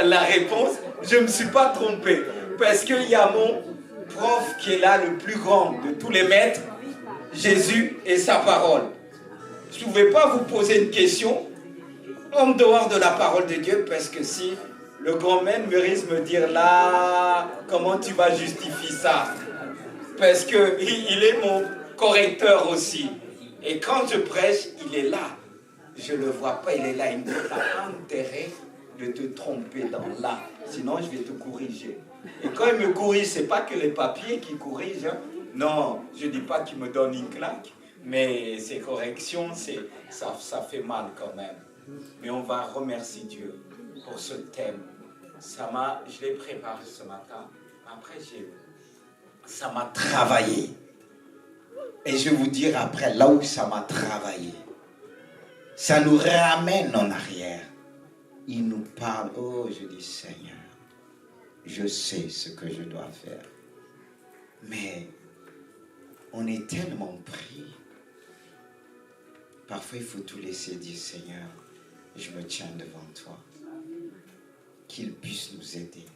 la réponse, je ne me suis pas trompé. Parce qu'il y a mon prof qui est là, le plus grand de tous les maîtres, Jésus et sa parole. Je ne pouvais pas vous poser une question en dehors de la parole de Dieu, parce que si le grand maître me risque de me dire là, comment tu vas justifier ça? Parce qu'il est mon correcteur aussi. Et quand je prêche, il est là. Je ne le vois pas, il est là. Il me dit, tu as intérêt de te tromper dans là. Sinon, je vais te corriger. Et quand il me corrige, ce n'est pas que les papiers qui corrigent. Hein. Non, je ne dis pas qu'il me donne une claque. Mais ces corrections, ça fait mal quand même. Mais on va remercier Dieu pour ce thème. Je l'ai préparé ce matin. Après, ça m'a travaillé. Et je vais vous dire après, là où ça m'a travaillé, ça nous ramène en arrière. Il nous parle, oh, je dis Seigneur, je sais ce que je dois faire. Mais on est tellement pris. Parfois, il faut tout laisser dire, Seigneur, je me tiens devant toi. Qu'il puisse nous aider.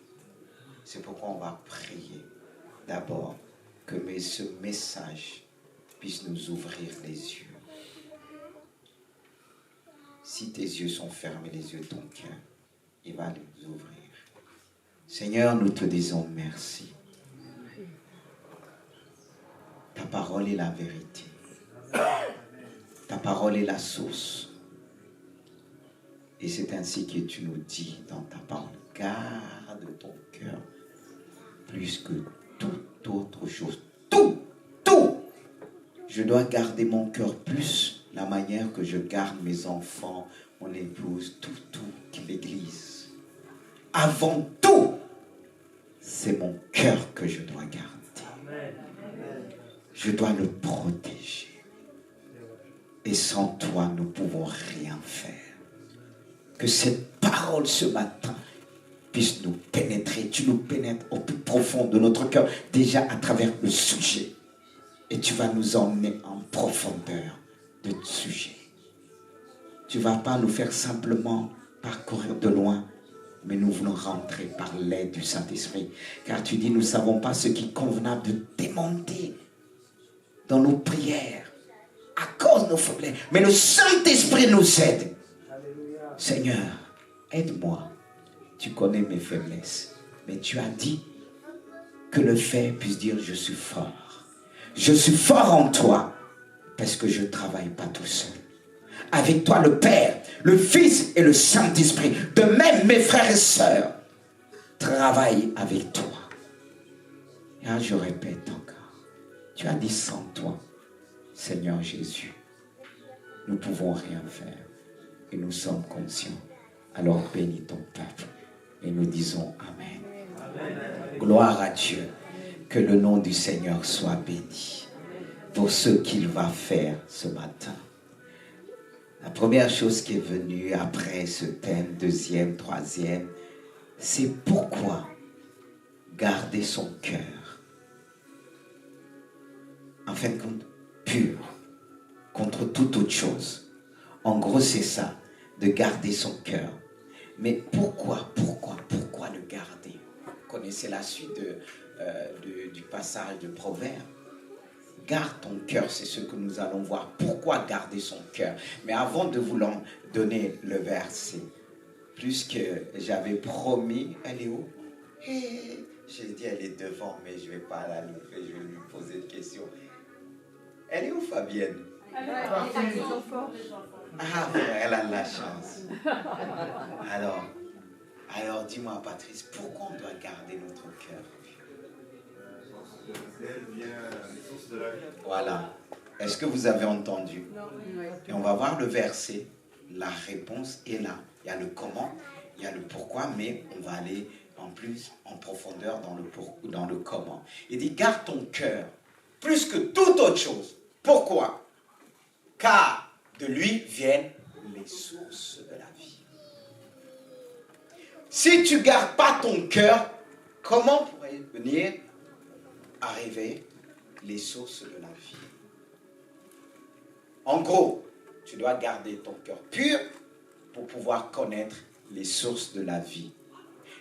C'est pourquoi on va prier d'abord que ce message puisse nous ouvrir les yeux. Si tes yeux sont fermés, les yeux de ton cœur, il va les ouvrir. Seigneur, nous te disons merci. Ta parole est la vérité. Ta parole est la source. Et c'est ainsi que tu nous dis dans ta parole, garde ton cœur plus que toute autre chose. Tout. Je dois garder mon cœur plus la manière que je garde mes enfants, mon épouse, tout, l'église. Avant tout, c'est mon cœur que je dois garder. Je dois le protéger. Et sans toi, nous ne pouvons rien faire. Que cette parole ce matin puisse nous pénétrer. Tu nous pénètres au plus profond de notre cœur, déjà à travers le sujet. Et tu vas nous emmener en profondeur de ce sujet. Tu ne vas pas nous faire simplement parcourir de loin, mais nous voulons rentrer par l'aide du Saint-Esprit. Car tu dis, nous ne savons pas ce qui est convenable de demander dans nos prières, à cause de nos faiblesses. Mais le Saint-Esprit nous aide. Seigneur, aide-moi. Tu connais mes faiblesses. Mais tu as dit que le fait puisse dire, je suis fort. Je suis fort en toi parce que je ne travaille pas tout seul. Avec toi, le Père, le Fils et le Saint-Esprit, de même mes frères et sœurs, travaillent avec toi. Et je répète encore, tu as dit sans toi, Seigneur Jésus, nous ne pouvons rien faire et nous sommes conscients. Alors bénis ton peuple et nous disons Amen. Amen. Gloire à Dieu. Que le nom du Seigneur soit béni pour ce qu'il va faire ce matin. La première chose qui est venue après ce thème, deuxième, troisième, c'est pourquoi garder son cœur, en fin de compte, pur, contre toute autre chose. En gros, c'est ça, de garder son cœur. Mais pourquoi le garder? Vous connaissez la suite du passage de Proverbes. Garde ton cœur, c'est ce que nous allons voir. Pourquoi garder son cœur? Mais avant de vous donner le verset, puisque j'avais promis, elle est où? J'ai dit, elle est devant, mais je ne vais pas la louper, je vais lui poser une question. Elle est où, Fabienne? Elle a de la chance. Alors dis-moi, Patrice, pourquoi on doit garder notre cœur? Elle vient les sources de la vie. Voilà. Est-ce que vous avez entendu? Et on va voir le verset. La réponse est là. Il y a le comment, il y a le pourquoi, mais on va aller en plus en profondeur dans le comment. Il dit, garde ton cœur plus que toute autre chose. Pourquoi? Car de lui viennent les sources de la vie. Si tu ne gardes pas ton cœur, comment pourrait venir arriver les sources de la vie? En gros, tu dois garder ton cœur pur pour pouvoir connaître les sources de la vie.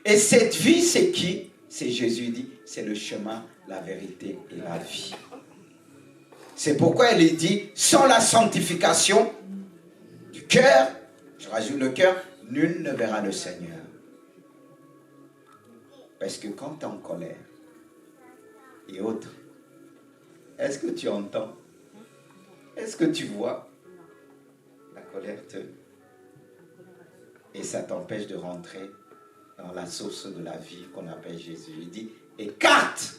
Et cette vie, c'est qui? C'est Jésus dit, c'est le chemin, la vérité et la vie. C'est pourquoi il est dit, sans la sanctification du cœur, je rajoute le cœur, nul ne verra le Seigneur. Parce que quand tu es en colère et autres, est-ce que tu entends? Est-ce que tu vois? La colère te... Et ça t'empêche de rentrer dans la source de la vie qu'on appelle Jésus. Il dit, écarte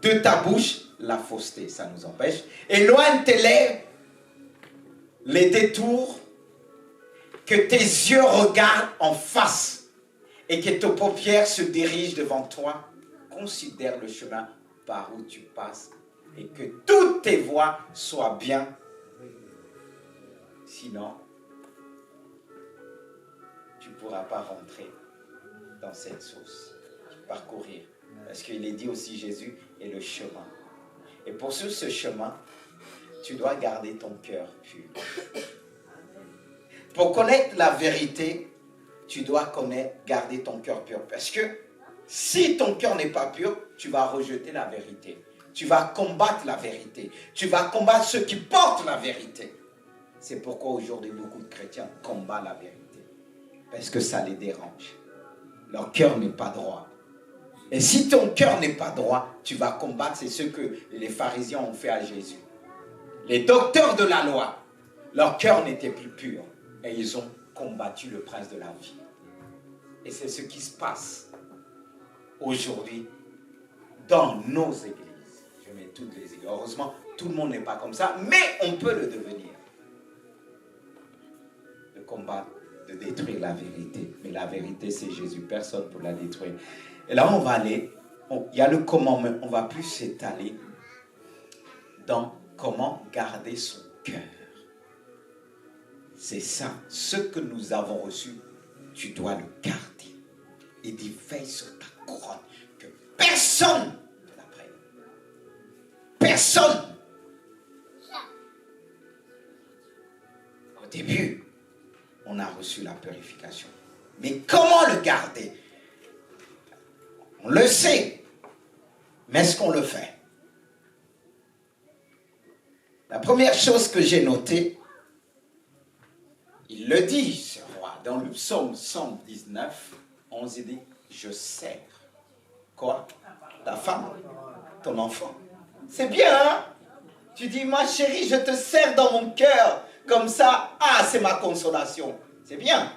de ta bouche la fausseté, ça nous empêche. Éloigne tes lèvres les détours, que tes yeux regardent en face et que tes paupières se dirigent devant toi. Considère le chemin par où tu passes et que toutes tes voies soient bien. Sinon, tu ne pourras pas rentrer dans cette source, parcourir. Parce qu'il est dit aussi, Jésus est le chemin. Et pour ce chemin, tu dois garder ton cœur pur. Pour connaître la vérité, tu dois garder ton cœur pur. Parce que si ton cœur n'est pas pur, tu vas rejeter la vérité. Tu vas combattre la vérité. Tu vas combattre ceux qui portent la vérité. C'est pourquoi aujourd'hui, beaucoup de chrétiens combattent la vérité. Parce que ça les dérange. Leur cœur n'est pas droit. Et si ton cœur n'est pas droit, tu vas combattre. C'est ce que les pharisiens ont fait à Jésus. Les docteurs de la loi, leur cœur n'était plus pur. Et ils ont combattu le prince de la vie. Et c'est ce qui se passe aujourd'hui dans nos églises. Je mets toutes les églises. Heureusement, tout le monde n'est pas comme ça, mais on peut le devenir. De combattre, de détruire la vérité. Mais la vérité, c'est Jésus. Personne ne peut la détruire. Et là, on va aller, il y a le comment, mais on va plus s'étaler dans comment garder son cœur. C'est ça, ce que nous avons reçu, tu dois le garder. Il dit, veille sur ta couronne, que personne ne la prenne. Personne. Au début, on a reçu la purification. Mais comment le garder? On le sait, mais est-ce qu'on le fait? La première chose que j'ai notée, il le dit, ce roi, dans le psaume 119, 11, il dit, je sers. Quoi? Ta femme, ton enfant. C'est bien, hein? Tu dis, ma chérie, je te sers dans mon cœur. Comme ça, ah, c'est ma consolation. C'est bien.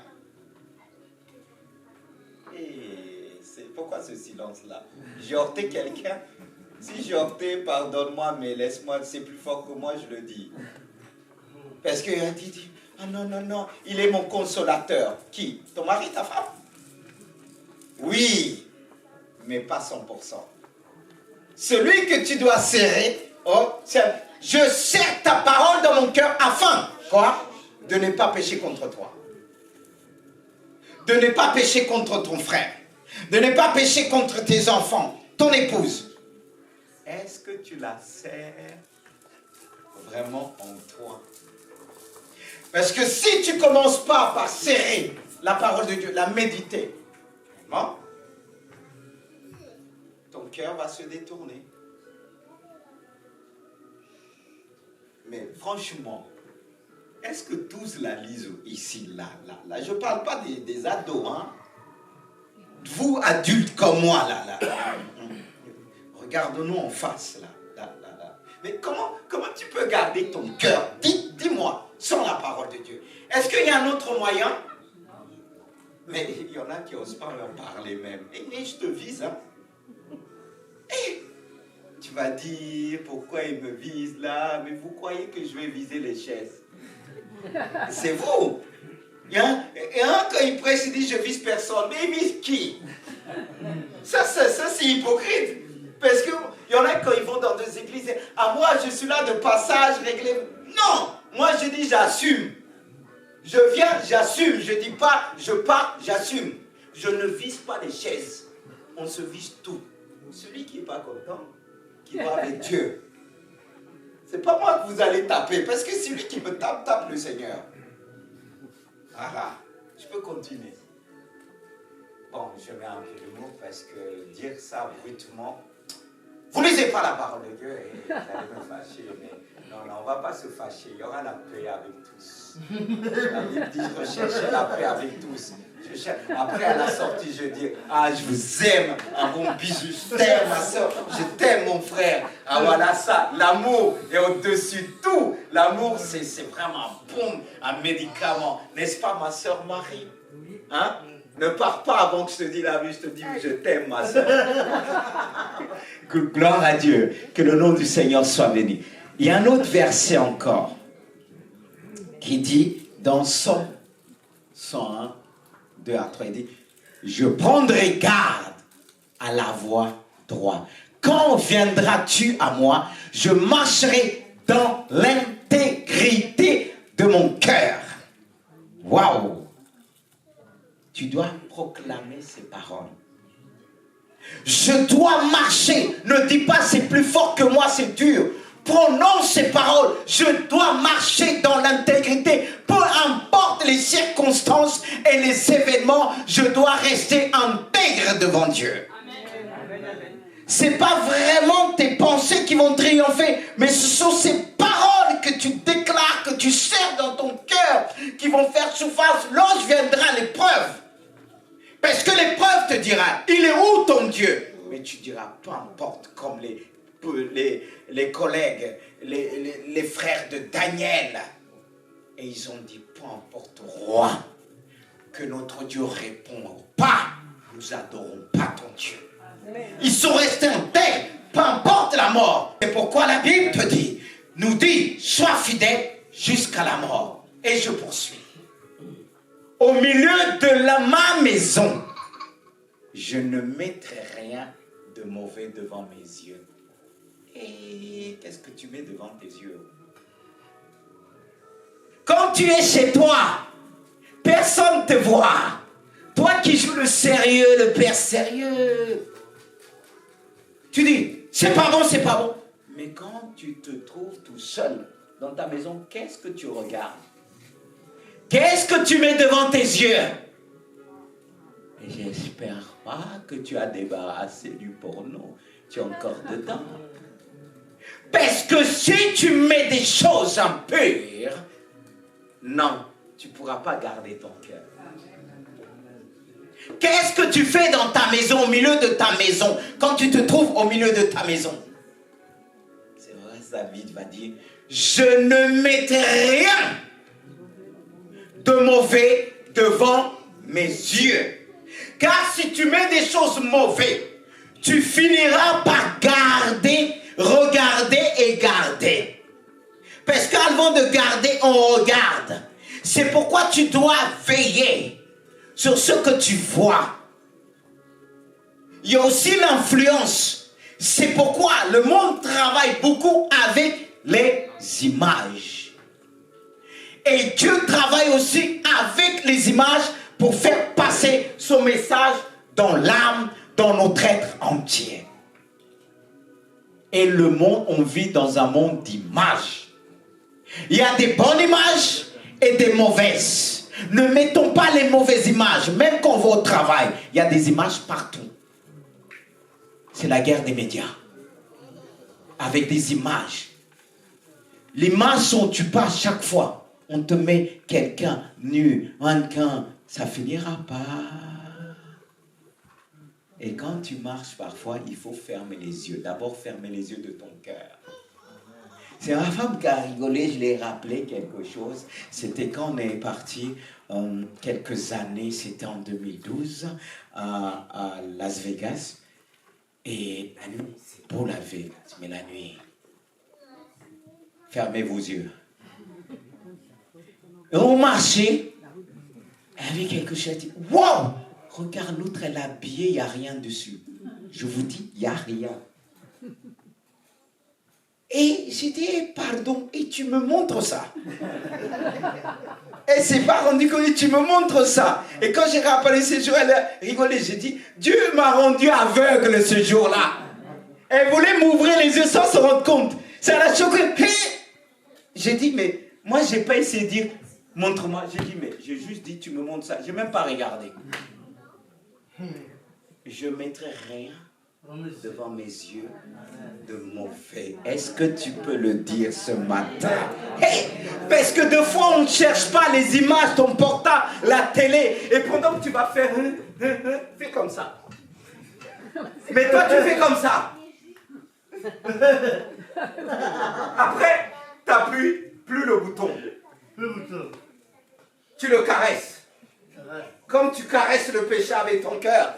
Et c'est pourquoi ce silence-là? J'ai heurté quelqu'un. Si j'ai heurté, pardonne-moi, mais laisse-moi, c'est plus fort que moi, je le dis. Parce qu'il a dit, ah non, non, non, il est mon consolateur. Qui? Ton mari, ta femme? Oui, mais pas 100%. Celui que tu dois serrer, oh, je serre ta parole dans mon cœur afin, quoi? De ne pas pécher contre toi. De ne pas pécher contre ton frère. De ne pas pécher contre tes enfants, ton épouse. Est-ce que tu la serres vraiment en toi? Parce que si tu ne commences pas par serrer la parole de Dieu, la méditer, bon, ton cœur va se détourner. Mais franchement, est-ce que tous la lisent ici, là? Je ne parle pas des ados, hein? Vous, adultes comme moi, là. Regarde-nous en face, là. Mais comment tu peux garder ton cœur? Dis-moi, sans la parole de Dieu. Est-ce qu'il y a un autre moyen? Mais il y en a qui n'osent pas leur parler même. Et je te vise, hein? Et tu vas dire, pourquoi il me vise là? Mais vous croyez que je vais viser les chaises? C'est vous. Il y a un, quand il prêche, il dit, je vise personne. Mais il vise qui? Ça c'est hypocrite. Parce qu'il y en a quand ils vont dans des églises, ah moi je suis là de passage, réglé. Non, moi je dis j'assume. Je viens, j'assume. Je dis pas, je pars, j'assume. Je ne vise pas les chaises. On se vise tout. Celui qui n'est pas content, qui va avec Dieu. C'est pas moi que vous allez taper, parce que celui qui me tape, tape le Seigneur. Voilà, je peux continuer. Bon, je mets un peu de mots parce que dire ça brutement, vous ne lisez pas la parole de Dieu et vous allez me fâcher, mais non, on ne va pas se fâcher, il y aura la paix avec tous. La Bible dit, je recherche la paix avec tous. Après, à la sortie, je dis, ah, je vous aime, un bon bisou, je t'aime ma soeur, je t'aime mon frère. Ah voilà ça, l'amour est au-dessus de tout. L'amour, c'est vraiment bon, un médicament. N'est-ce pas ma soeur Marie? Hein? Ne pars pas avant que je te dise la vie, je te dis je t'aime ma soeur. Gloire à Dieu, que le nom du Seigneur soit béni. Il y a un autre verset encore qui dit dans Somme 101, 2 à 3, il dit « Je prendrai garde à la voie droite. Quand viendras-tu à moi, je marcherai dans l'intégrité de mon cœur. » Waouh! Tu dois proclamer ces paroles. Je dois marcher. Ne dis pas c'est plus fort que moi, c'est dur. Prononce ces paroles. Je dois marcher dans l'intégrité. Peu importe les circonstances et les événements, je dois rester intègre devant Dieu. C'est pas vraiment tes pensées qui vont triompher, mais ce sont ces paroles que tu déclares, que tu sers dans ton cœur, qui vont faire surface lorsque viendra l'épreuve. Parce que l'épreuve te dira, il est où ton Dieu? Mais tu diras, peu importe, comme les collègues, les frères de Daniel. Et ils ont dit, peu importe, roi, que notre Dieu répond ou pas, nous adorons pas ton Dieu. Ils sont restés intègres, peu importe la mort. C'est pourquoi la Bible te dit, nous dit, sois fidèle jusqu'à la mort. Et je poursuis. Au milieu de ma maison, je ne mettrai rien de mauvais devant mes yeux. Et qu'est-ce que tu mets devant tes yeux? Quand tu es chez toi, personne ne te voit. Toi qui joues le sérieux, le père sérieux. Tu dis, c'est pas bon, c'est pas bon. Mais quand tu te trouves tout seul dans ta maison, qu'est-ce que tu regardes? Qu'est-ce que tu mets devant tes yeux? Et j'espère pas que tu as débarrassé du porno. Tu es encore dedans. Parce que si tu mets des choses impures, non, tu ne pourras pas garder ton cœur. Qu'est-ce que tu fais dans ta maison, au milieu de ta maison, quand tu te trouves au milieu de ta maison? C'est vrai, David va dire, je ne mettrai rien de mauvais devant mes yeux. Car si tu mets des choses mauvaises, tu finiras par garder, regarder et garder. Parce qu'avant de garder, on regarde. C'est pourquoi tu dois veiller sur ce que tu vois. Il y a aussi l'influence. C'est pourquoi le monde travaille beaucoup avec les images. Et Dieu travaille aussi avec les images pour faire passer son message dans l'âme, dans notre être entier. Et le monde, on vit dans un monde d'images. Il y a des bonnes images et des mauvaises. Ne mettons pas les mauvaises images. Même quand on va au travail, il y a des images partout. C'est la guerre des médias. Avec des images. L'image sont tu pas chaque fois. On te met quelqu'un nu, mannequin, ça finira pas. Et quand tu marches parfois, il faut fermer les yeux. D'abord, fermer les yeux de ton cœur. C'est ma femme qui a rigolé, je l'ai rappelé quelque chose. C'était quand on est parti quelques années, c'était en 2012, à Las Vegas. Et la nuit, c'est beau Las Vegas, mais la nuit, fermez vos yeux. Et on marchait, elle avait quelque chose, elle dit, wow, regarde l'autre, elle est habillée, il n'y a rien dessus. Je vous dis, il n'y a rien. Et j'ai dit, pardon, et tu me montres ça. Elle s'est pas rendue compte, tu me montres ça. Et quand j'ai rappelé ce jour, elle a rigolé, j'ai dit, Dieu m'a rendu aveugle ce jour-là. Elle voulait m'ouvrir les yeux sans se rendre compte. Ça l'a choqué. J'ai dit, mais moi, j'ai pas essayé de dire, Montre-moi. J'ai dit, mais j'ai juste dit, tu me montres ça. Je n'ai même pas regardé. Je ne mettrai rien devant mes yeux de mauvais. Est-ce que tu peux le dire ce matin? Hey, parce que des fois, on ne cherche pas les images, ton portable, la télé. Et pendant que tu vas faire, fais comme ça. Mais toi, tu fais comme ça. Après, tu n'appuies plus le bouton. Tu le caresses. Comme tu caresses le péché avec ton cœur.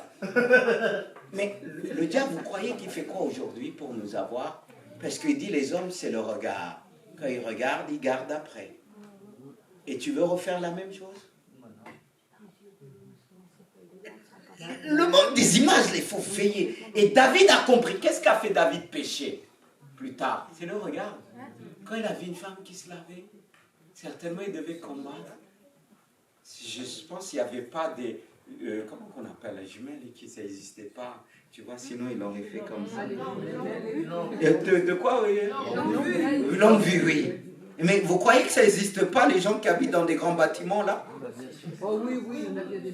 Mais le diable, vous croyez qu'il fait quoi aujourd'hui pour nous avoir? Parce qu'il dit les hommes, c'est le regard. Quand ils regardent, ils gardent après. Et tu veux refaire la même chose? Le monde des images, il faut veiller. Et David a compris. Qu'est-ce qu'a fait David péché plus tard? C'est le regard. Quand il a vu une femme qui se lavait, certainement il devait combattre. Je pense qu'il n'y avait pas des... comment on appelle la jumelle et qui ça n'existait pas. Tu vois, sinon il aurait fait comme ça. De quoi, oui? Longue vue, oui. Mais vous croyez que ça n'existe pas, les gens qui habitent dans des grands bâtiments, là? Oh oui, oui.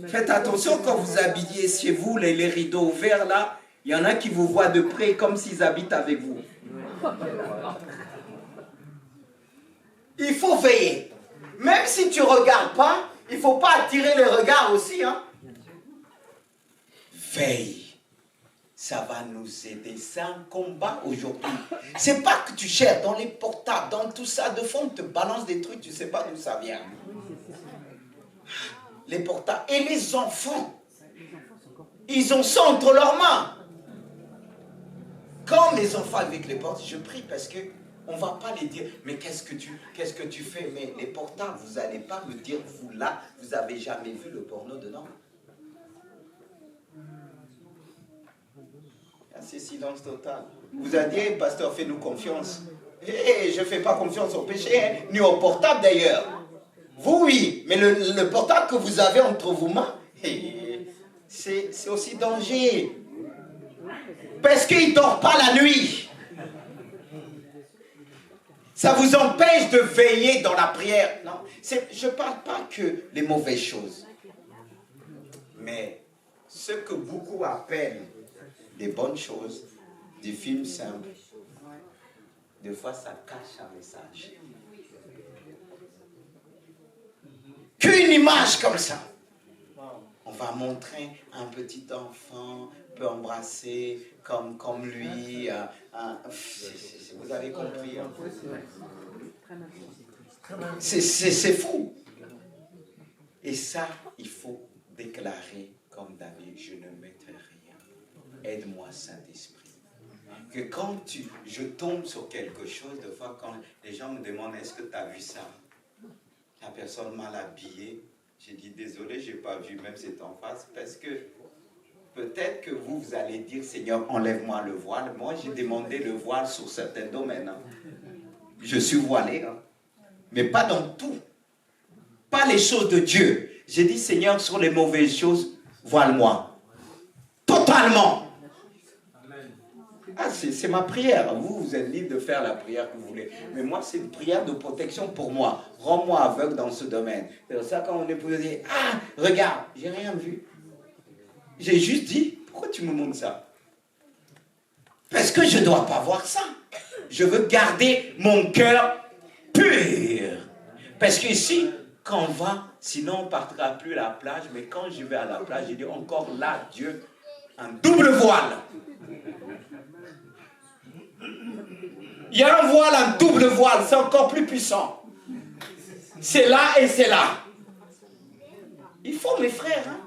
Faites attention quand vous habillez chez vous, les rideaux ouverts, là. Il y en a qui vous voient de près comme s'ils habitent avec vous. Il faut veiller. Même si tu ne regardes pas, il ne faut pas attirer les regards aussi. Hein? Veille. Ça va nous aider. C'est un combat aujourd'hui. C'est pas que tu cherches dans les portables, dans tout ça. De fond, on te balance des trucs, tu ne sais pas d'où ça vient. Les portables. Et les enfants, ils ont ça entre leurs mains. Quand les enfants avec les portables, je prie parce que on ne va pas les dire, mais qu'est-ce que tu fais? Mais les portables, vous n'allez pas me dire, vous là, vous n'avez jamais vu le porno dedans. C'est silence total. Vous avez dit, pasteur, fais-nous confiance. Je ne fais pas confiance au péché, hein, ni au portable d'ailleurs. Vous, oui, mais le portable que vous avez entre vos mains, c'est aussi danger. Parce qu'il ne dort pas la nuit. Ça vous empêche de veiller dans la prière. Non, je ne parle pas que les mauvaises choses. Mais ce que beaucoup appellent des bonnes choses, des films simples, des fois ça cache un message. Qu'une image comme ça. On va montrer un petit enfant peut embrasser comme lui. Vous avez compris. Hein? C'est fou. Et ça, il faut déclarer comme David, je ne mettrai rien. Aide-moi, Saint-Esprit. Que quand je tombe sur quelque chose, de fois quand les gens me demandent, est-ce que tu as vu ça? La personne mal habillée. J'ai dit, désolé, je n'ai pas vu même c'est en face, parce que peut-être que vous allez dire, Seigneur, enlève-moi le voile. Moi, j'ai demandé le voile sur certains domaines. Hein. Je suis voilé, hein. Mais pas dans tout. Pas les choses de Dieu. J'ai dit, Seigneur, sur les mauvaises choses, voile-moi. Totalement. Ah, c'est ma prière. Vous êtes libre de faire la prière que vous voulez. Mais moi, c'est une prière de protection pour moi. Rends-moi aveugle dans ce domaine. C'est pour ça, quand on est posé, ah, regarde, j'ai rien vu. J'ai juste dit, pourquoi tu me montres ça? Parce que je ne dois pas voir ça. Je veux garder mon cœur pur. Parce que ici, quand on va, sinon on ne partira plus à la plage. Mais quand je vais à la plage, je dis encore là, Dieu, un double voile. Il y a un voile, un double voile, c'est encore plus puissant. C'est là et c'est là. Il faut, mes frères, hein,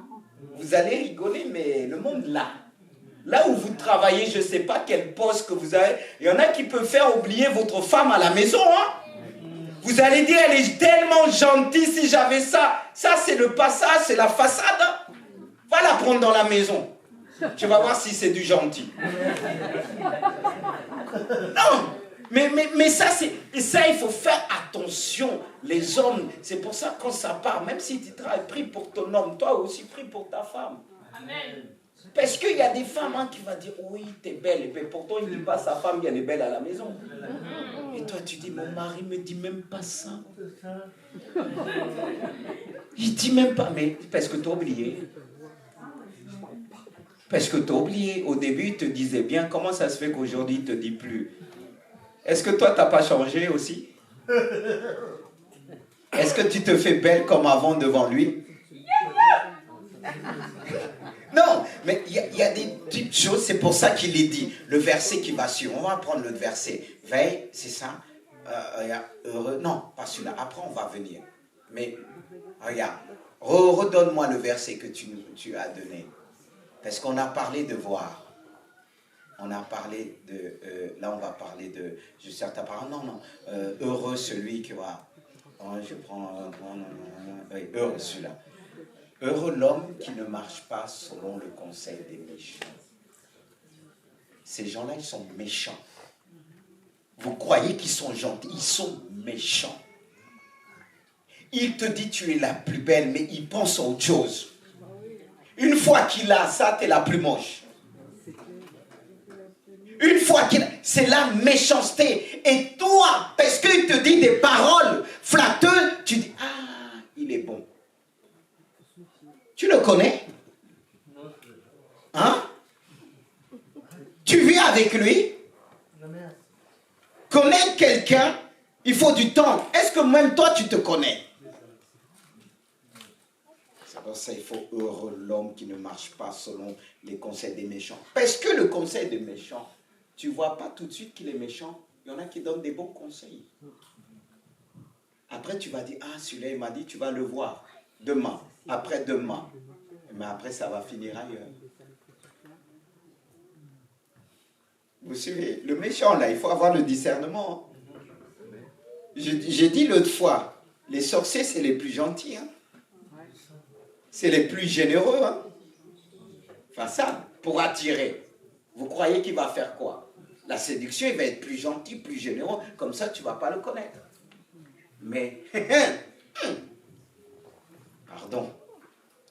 vous allez rigoler, mais le monde là où vous travaillez, je ne sais pas quel poste que vous avez, il y en a qui peuvent faire oublier votre femme à la maison. Hein. Vous allez dire, elle est tellement gentille, si j'avais ça. Ça, c'est le passage, c'est la façade. Hein. Va la prendre dans la maison. Tu vas voir si c'est du gentil. Non, mais ça, il faut faire attention. Les hommes, c'est pour ça quand ça part, même si tu travailles, prie pour ton homme, toi aussi prie pour ta femme. Amen. Parce qu'il y a des femmes hein, qui vont dire, oui, t'es belle. Mais pourtant, il ne dit pas à sa femme qu'elle est belle à la maison. Et toi, tu dis, mon mari ne me dit même pas ça. Il ne dit même pas, mais parce que tu as oublié. Parce que tu as oublié. Au début, il te disait bien, comment ça se fait qu'aujourd'hui, il ne te dit plus? Est-ce que toi, tu n'as pas changé aussi? Est-ce que tu te fais belle comme avant devant lui? Non, mais il y a des petites choses, c'est pour ça qu'il est dit. Le verset qui va suivre, on va prendre le verset. Veille, c'est ça. Heureux, non, pas celui-là. Après, on va venir. Mais, regarde, redonne-moi le verset que tu as donné. Parce qu'on a parlé de voir. On a parlé de... là, on va parler de... Je sais ta parole. Non. Heureux celui qui va... je prends... oui, heureux celui-là. Heureux l'homme qui ne marche pas selon le conseil des méchants. Ces gens-là, ils sont méchants. Vous croyez qu'ils sont gentils? Ils sont méchants. Il te dit tu es la plus belle, mais il pense à autre chose. Une fois qu'il a ça, tu es la plus moche. Une fois qu'il a... C'est la méchanceté. Et toi, parce qu'il te dit des paroles flatteuses, tu dis, ah, il est bon. Tu le connais? Hein? Tu vis avec lui? Connaître quelqu'un, il faut du temps. Est-ce que même toi, tu te connais? C'est pour ça qu'il faut heureux l'homme qui ne marche pas selon les conseils des méchants. Parce que le conseil des méchants, tu ne vois pas tout de suite qu'il est méchant. Il y en a qui donnent des bons conseils. Après, tu vas dire, ah, celui-là, il m'a dit, tu vas le voir demain, après-demain. Mais après, ça va finir ailleurs. Vous suivez? Le méchant, là, il faut avoir le discernement. J'ai dit l'autre fois, les sorciers, c'est les plus gentils. Hein? C'est les plus généreux. Hein? Enfin, ça, pour attirer. Vous croyez qu'il va faire quoi? La séduction, il va être plus gentil, plus généreux. Comme ça, tu ne vas pas le connaître. Mais, pardon.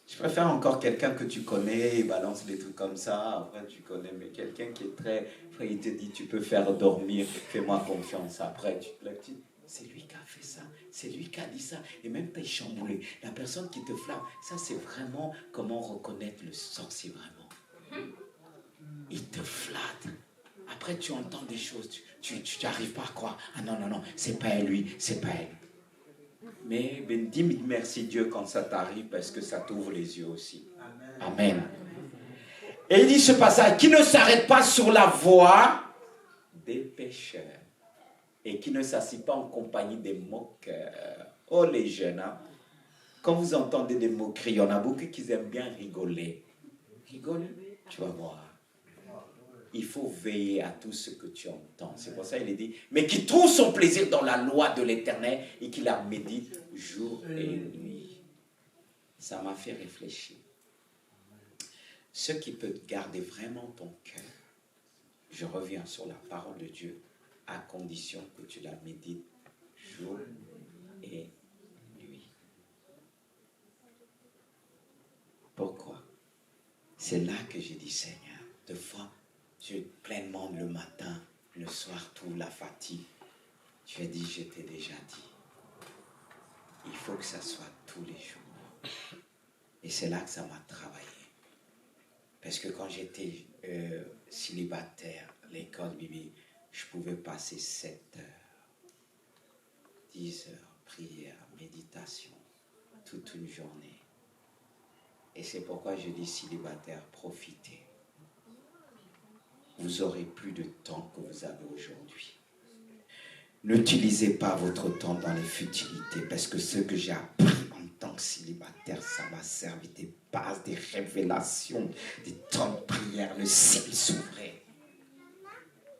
Je préfère encore quelqu'un que tu connais, il balance des trucs comme ça, après tu connais, mais quelqu'un qui est très... Après il te dit, tu peux faire dormir, fais-moi confiance. Après tu te lèves, c'est lui qui a fait ça, c'est lui qui a dit ça, et même t'es chamboulé. La personne qui te flatte, ça c'est vraiment comment reconnaître le sorcier vraiment. Il te flatte. Après tu entends des choses, tu n'arrives pas à croire. Ah non, c'est pas lui, c'est pas elle. Mais dis merci Dieu quand ça t'arrive parce que ça t'ouvre les yeux aussi. Amen. Et il dit ce passage, qui ne s'arrête pas sur la voie des pécheurs et qui ne s'assied pas en compagnie des moqueurs. Oh les jeunes, hein? Quand vous entendez des moqueries, il y en a beaucoup qui aiment bien rigoler. Rigole, tu vas voir. Il faut veiller à tout ce que tu entends. C'est pour ça qu'il est dit, mais qui trouve son plaisir dans la loi de l'Éternel et qui la médite jour et nuit. Ça m'a fait réfléchir. Ce qui peut garder vraiment ton cœur, je reviens sur la parole de Dieu, à condition que tu la médites jour et nuit. Pourquoi? C'est là que j'ai dit, Seigneur, deux fois, tu es pleinement le matin, le soir, tout la fatigue. Tu as dit, je t'ai déjà dit. Il faut que ça soit tous les jours. Et c'est là que ça m'a travaillé. Parce que quand j'étais célibataire, l'école biblique, je pouvais passer 7 heures, 10 heures, prière, méditation, toute une journée. Et c'est pourquoi je dis célibataire, profitez. Vous aurez plus de temps que vous avez aujourd'hui. N'utilisez pas votre temps dans les futilités, parce que ce que j'ai appris en tant que célibataire, ça m'a servi des bases, des révélations, des temps de prière, le ciel s'ouvrait.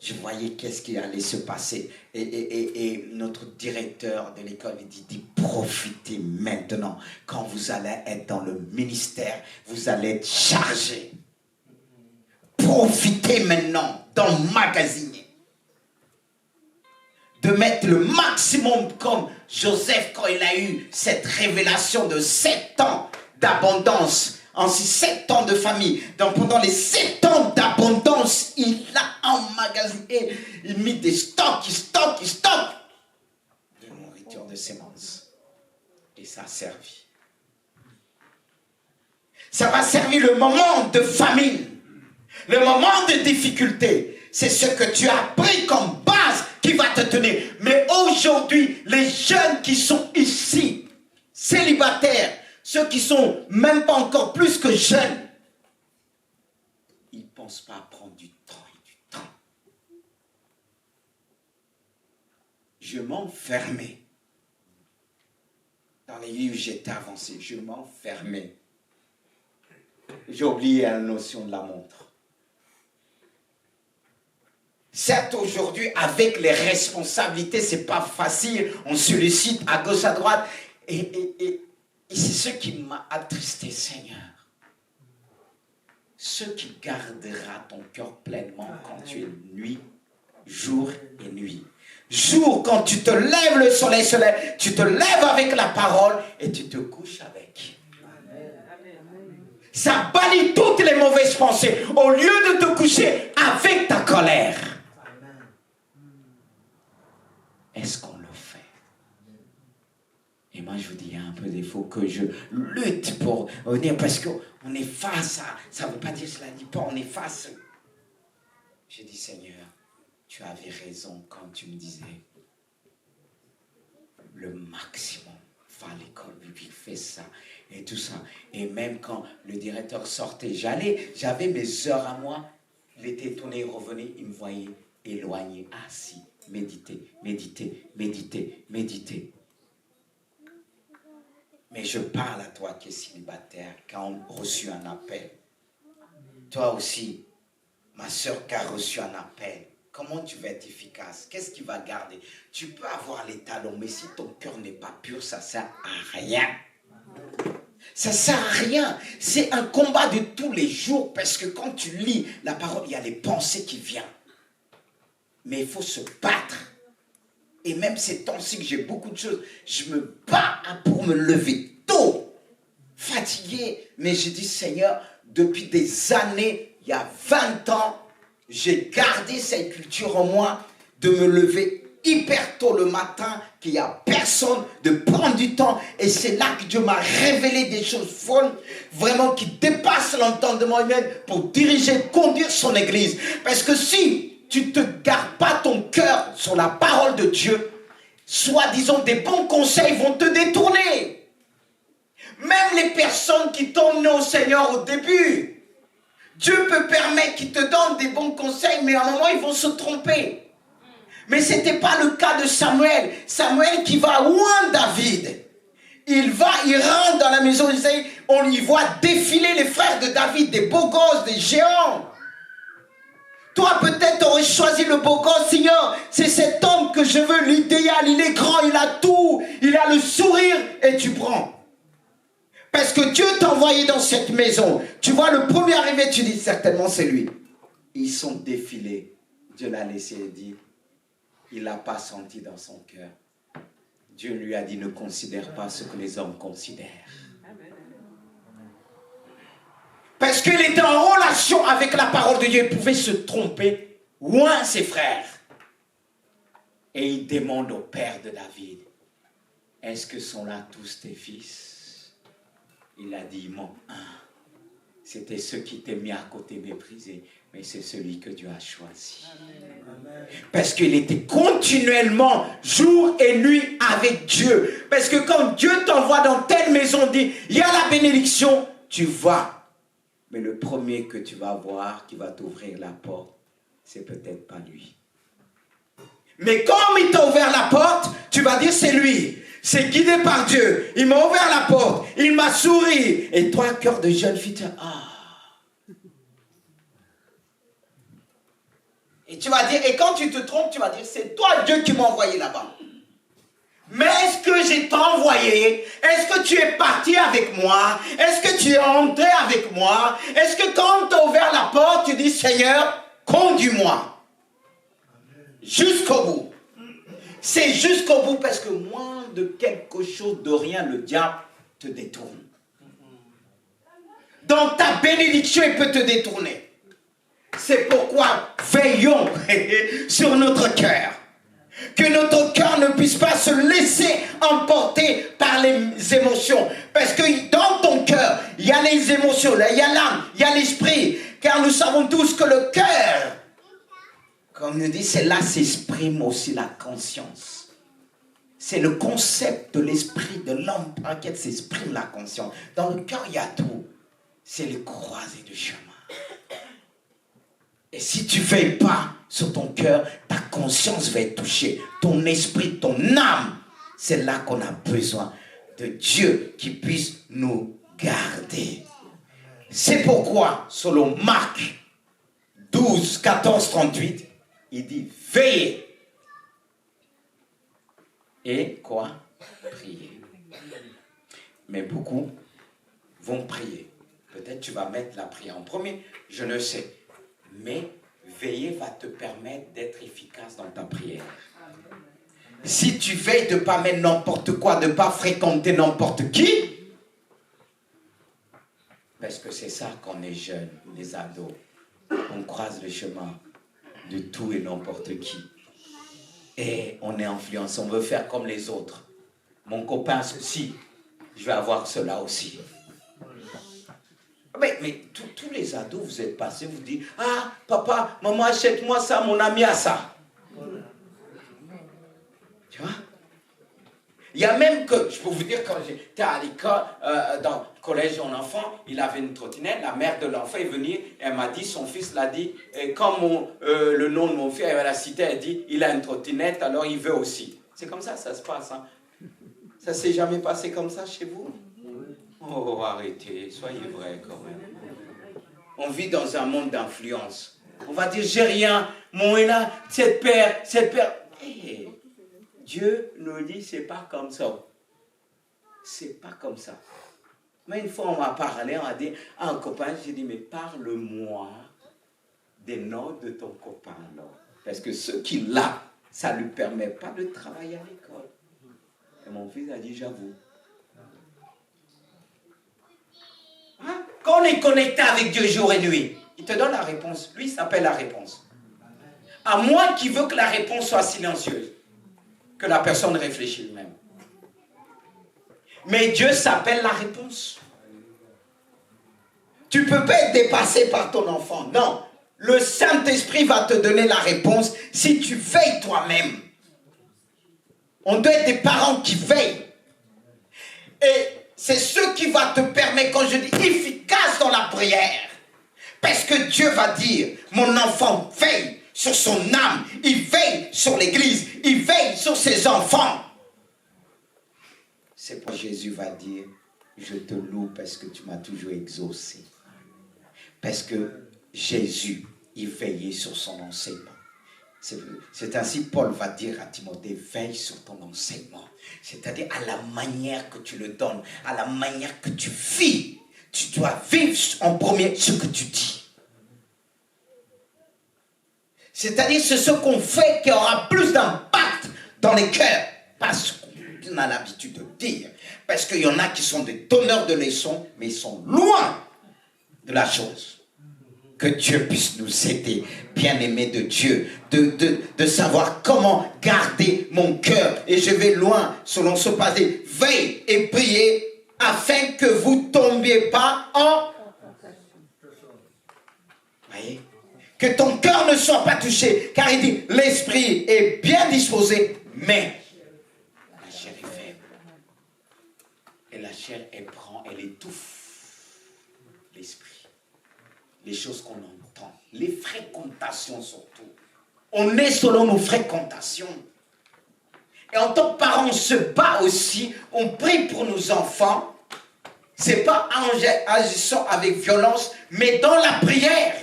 Je voyais qu'est-ce qui allait se passer. Et notre directeur de l'école dit, profitez maintenant. Quand vous allez être dans le ministère, vous allez être chargé. Profitez maintenant d'emmagasiner. De mettre le maximum comme Joseph quand il a eu cette révélation de 7 ans d'abondance en ces 7 ans de famille, pendant les 7 ans d'abondance, il a emmagasiné, il mit des stocks, il stocke de nourriture de semences. Et ça a servi. Ça va servir le moment de famine, le moment de difficulté. C'est ce que tu as pris comme base qui va te tenir. Mais aujourd'hui, les jeunes qui sont ici, célibataires, ceux qui sont même pas encore plus que jeunes, ils ne pensent pas à prendre du temps et du temps. Je m'enfermais. Dans les lieux où j'étais avancé, je m'enfermais. J'ai oublié la notion de la montre. Certes, aujourd'hui, avec les responsabilités, c'est pas facile. On sollicite à gauche, à droite. Et c'est ce qui m'a attristé, Seigneur. Ce qui gardera ton cœur pleinement quand tu es nuit, jour et nuit. Jour, quand tu te lèves, le soleil se lève, tu te lèves avec la parole et tu te couches avec. Ça bannit toutes les mauvaises pensées. Au lieu de te coucher avec ta colère. Est-ce qu'on le fait? Et moi, je vous dis, il y a un peu défaut que je lutte pour venir parce qu'on est face à... Ça ne veut pas dire, cela ne dit pas, on est face. J'ai dit, Seigneur, tu avais raison quand tu me disais le maximum. Va à l'école biblique, fais ça et tout ça. Et même quand le directeur sortait, j'avais mes heures à moi. Il était tourné, il revenait, il me voyait éloigné, assis, méditer. Mais je parle à toi qui es célibataire, qui a reçu un appel. Toi aussi, ma soeur qui a reçu un appel. Comment tu vas être efficace? Qu'est-ce qui va garder? Tu peux avoir les talons, mais si ton cœur n'est pas pur, ça ne sert à rien. Ça ne sert à rien. C'est un combat de tous les jours parce que quand tu lis la parole, il y a les pensées qui viennent. Mais il faut se battre. Et même ces temps-ci que j'ai beaucoup de choses, je me bats pour me lever tôt. Fatigué. Mais j'ai dit, Seigneur, depuis des années, il y a 20 ans, j'ai gardé cette culture en moi de me lever hyper tôt le matin, qu'il n'y a personne, de prendre du temps. Et c'est là que Dieu m'a révélé des choses folles, vraiment qui dépassent l'entendement humain pour diriger, conduire son église. Parce que si tu ne te gardes pas ton cœur sur la parole de Dieu, soi-disant des bons conseils vont te détourner. Même les personnes qui t'ont mené au Seigneur au début, Dieu peut permettre qu'ils te donnent des bons conseils, mais à un moment, ils vont se tromper. Mais ce n'était pas le cas de Samuel. Samuel qui va loin David. Il rentre dans la maison d'Isaïe, on y voit défiler les frères de David, des beaux gosses, des géants. Toi, peut-être, tu aurais choisi le beau gosse, Seigneur. C'est cet homme que je veux, l'idéal. Il est grand, il a tout. Il a le sourire et tu prends. Parce que Dieu t'a envoyé dans cette maison. Tu vois le premier arrivé, tu dis certainement c'est lui. Ils sont défilés. Dieu l'a laissé et dit, il n'a pas senti dans son cœur. Dieu lui a dit, ne considère pas ce que les hommes considèrent. Parce qu'il était en relation avec la parole de Dieu. Il pouvait se tromper loin ses frères. Et il demande au père de David, est-ce que sont là tous tes fils? Il a dit, il manque un. C'était ceux qui t'aient mis à côté méprisé, mais c'est celui que Dieu a choisi. Amen. Parce qu'il était continuellement, jour et nuit, avec Dieu. Parce que quand Dieu t'envoie dans telle maison, dit, il y a la bénédiction, tu vas. Mais le premier que tu vas voir, qui va t'ouvrir la porte, c'est peut-être pas lui. Mais comme il t'a ouvert la porte, tu vas dire, c'est lui. C'est guidé par Dieu. Il m'a ouvert la porte. Il m'a souri. Et toi, cœur de jeune fille, Et tu vas dire, et quand tu te trompes, tu vas dire, c'est toi Dieu qui m'a envoyé là-bas. Mais est-ce que j'ai t'envoyé? Est-ce que tu es parti avec moi? Est-ce que tu es entré avec moi? Est-ce que quand tu as ouvert la porte, tu dis, Seigneur, conduis-moi jusqu'au bout. C'est jusqu'au bout parce que moins de quelque chose, de rien, le diable te détourne. Dans la bénédiction peut te détourner. C'est pourquoi veillons sur notre cœur. Que notre cœur ne puisse pas se laisser emporter par les émotions. Parce que dans ton cœur, il y a les émotions, il y a l'âme, il y a l'esprit. Car nous savons tous que le cœur, comme nous dit, c'est là s'exprime aussi la conscience. C'est le concept de l'esprit, de l'homme par lequel s'exprime la conscience. Dans le cœur, il y a tout. C'est le croisé du chemin. Et si tu ne veilles pas sur ton cœur, ta conscience va être touchée. Ton esprit, ton âme. C'est là qu'on a besoin de Dieu qui puisse nous garder. C'est pourquoi, selon Marc 12, 14, 38, il dit veillez. Et quoi? Priez. Mais beaucoup vont prier. Peut-être tu vas mettre la prière en premier, je ne sais. Mais veiller va te permettre d'être efficace dans ta prière. Si tu veilles de ne pas mettre n'importe quoi, de ne pas fréquenter n'importe qui, parce que c'est ça qu'on est jeune, les ados. On croise le chemin de tout et n'importe qui. Et on est influencé, on veut faire comme les autres. Mon copain, ceci, je vais avoir cela aussi. Mais tous les ados, vous êtes passés, vous dites, ah, papa, maman, achète-moi ça, mon ami a ça. Tu vois? Il y a même que, je peux vous dire, quand j'étais à l'école, dans le collège en enfant, il avait une trottinette, la mère de l'enfant est venue, elle m'a dit, son fils l'a dit, et quand le nom de mon fils, elle l'a cité, elle dit, il a une trottinette, alors il veut aussi. C'est comme ça se passe. Hein. Ça s'est jamais passé comme ça chez vous? Oh, arrêtez, soyez vrais quand même. On vit dans un monde d'influence. On va dire, j'ai rien, mon est là, cette paire. Hey, Dieu nous dit, c'est pas comme ça. C'est pas comme ça. Mais une fois, on m'a parlé, on a dit à un copain, j'ai dit, mais parle-moi des noms de ton copain, alors. Parce que ce qu'il a, ça ne lui permet pas de travailler à l'école. Et mon fils a dit, j'avoue. Hein? Quand on est connecté avec Dieu jour et nuit, il te donne la réponse. Lui, il s'appelle la réponse. À moins qu'il veut que la réponse soit silencieuse, que la personne réfléchisse même. Mais Dieu s'appelle la réponse. Tu ne peux pas être dépassé par ton enfant. Non. Le Saint-Esprit va te donner la réponse si tu veilles toi-même. On doit être des parents qui veillent. Et c'est ce qui va te permettre, quand je dis efficace dans la prière, parce que Dieu va dire, mon enfant veille sur son âme, il veille sur l'église, il veille sur ses enfants. C'est pourquoi Jésus va dire, je te loue parce que tu m'as toujours exaucé. Parce que Jésus, il veillait sur son enseignement. C'est ainsi Paul va dire à Timothée, veille sur ton enseignement. C'est-à-dire à la manière que tu le donnes, à la manière que tu vis. Tu dois vivre en premier ce que tu dis. C'est-à-dire c'est ce qu'on fait qui aura plus d'impact dans les cœurs. Pas ce qu'on a l'habitude de dire. Parce qu'il y en a qui sont des donneurs de leçons, mais ils sont loin de la chose. Que Dieu puisse nous aider, bien-aimés de Dieu, de savoir comment garder mon cœur. Et je vais loin, selon ce passage. Veille et priez afin que vous ne tombiez pas en... Voyez? Que ton cœur ne soit pas touché. Car il dit, l'esprit est bien disposé, mais la chair est faible. Et la chair, elle étouffe l'esprit. Les choses qu'on entend, les fréquentations surtout. On est selon nos fréquentations. Et en tant que parents, on se bat aussi, on prie pour nos enfants. C'est pas en agissant avec violence, mais dans la prière.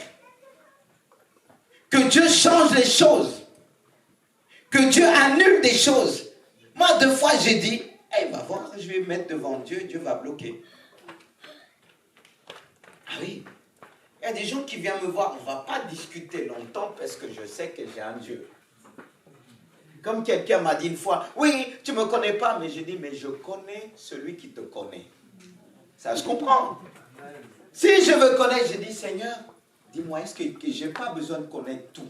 Que Dieu change les choses. Que Dieu annule des choses. Moi, 2 fois, j'ai dit, hey, va voir, je vais me mettre devant Dieu, Dieu va bloquer. Ah oui. Il y a des gens qui viennent me voir, on ne va pas discuter longtemps parce que je sais que j'ai un Dieu. Comme quelqu'un m'a dit une fois, oui, tu ne me connais pas, mais j'ai dit, mais je connais celui qui te connaît. Ça, je comprends. Si je veux connaître, je dis, Seigneur, dis-moi, est-ce que je n'ai pas besoin de connaître tout?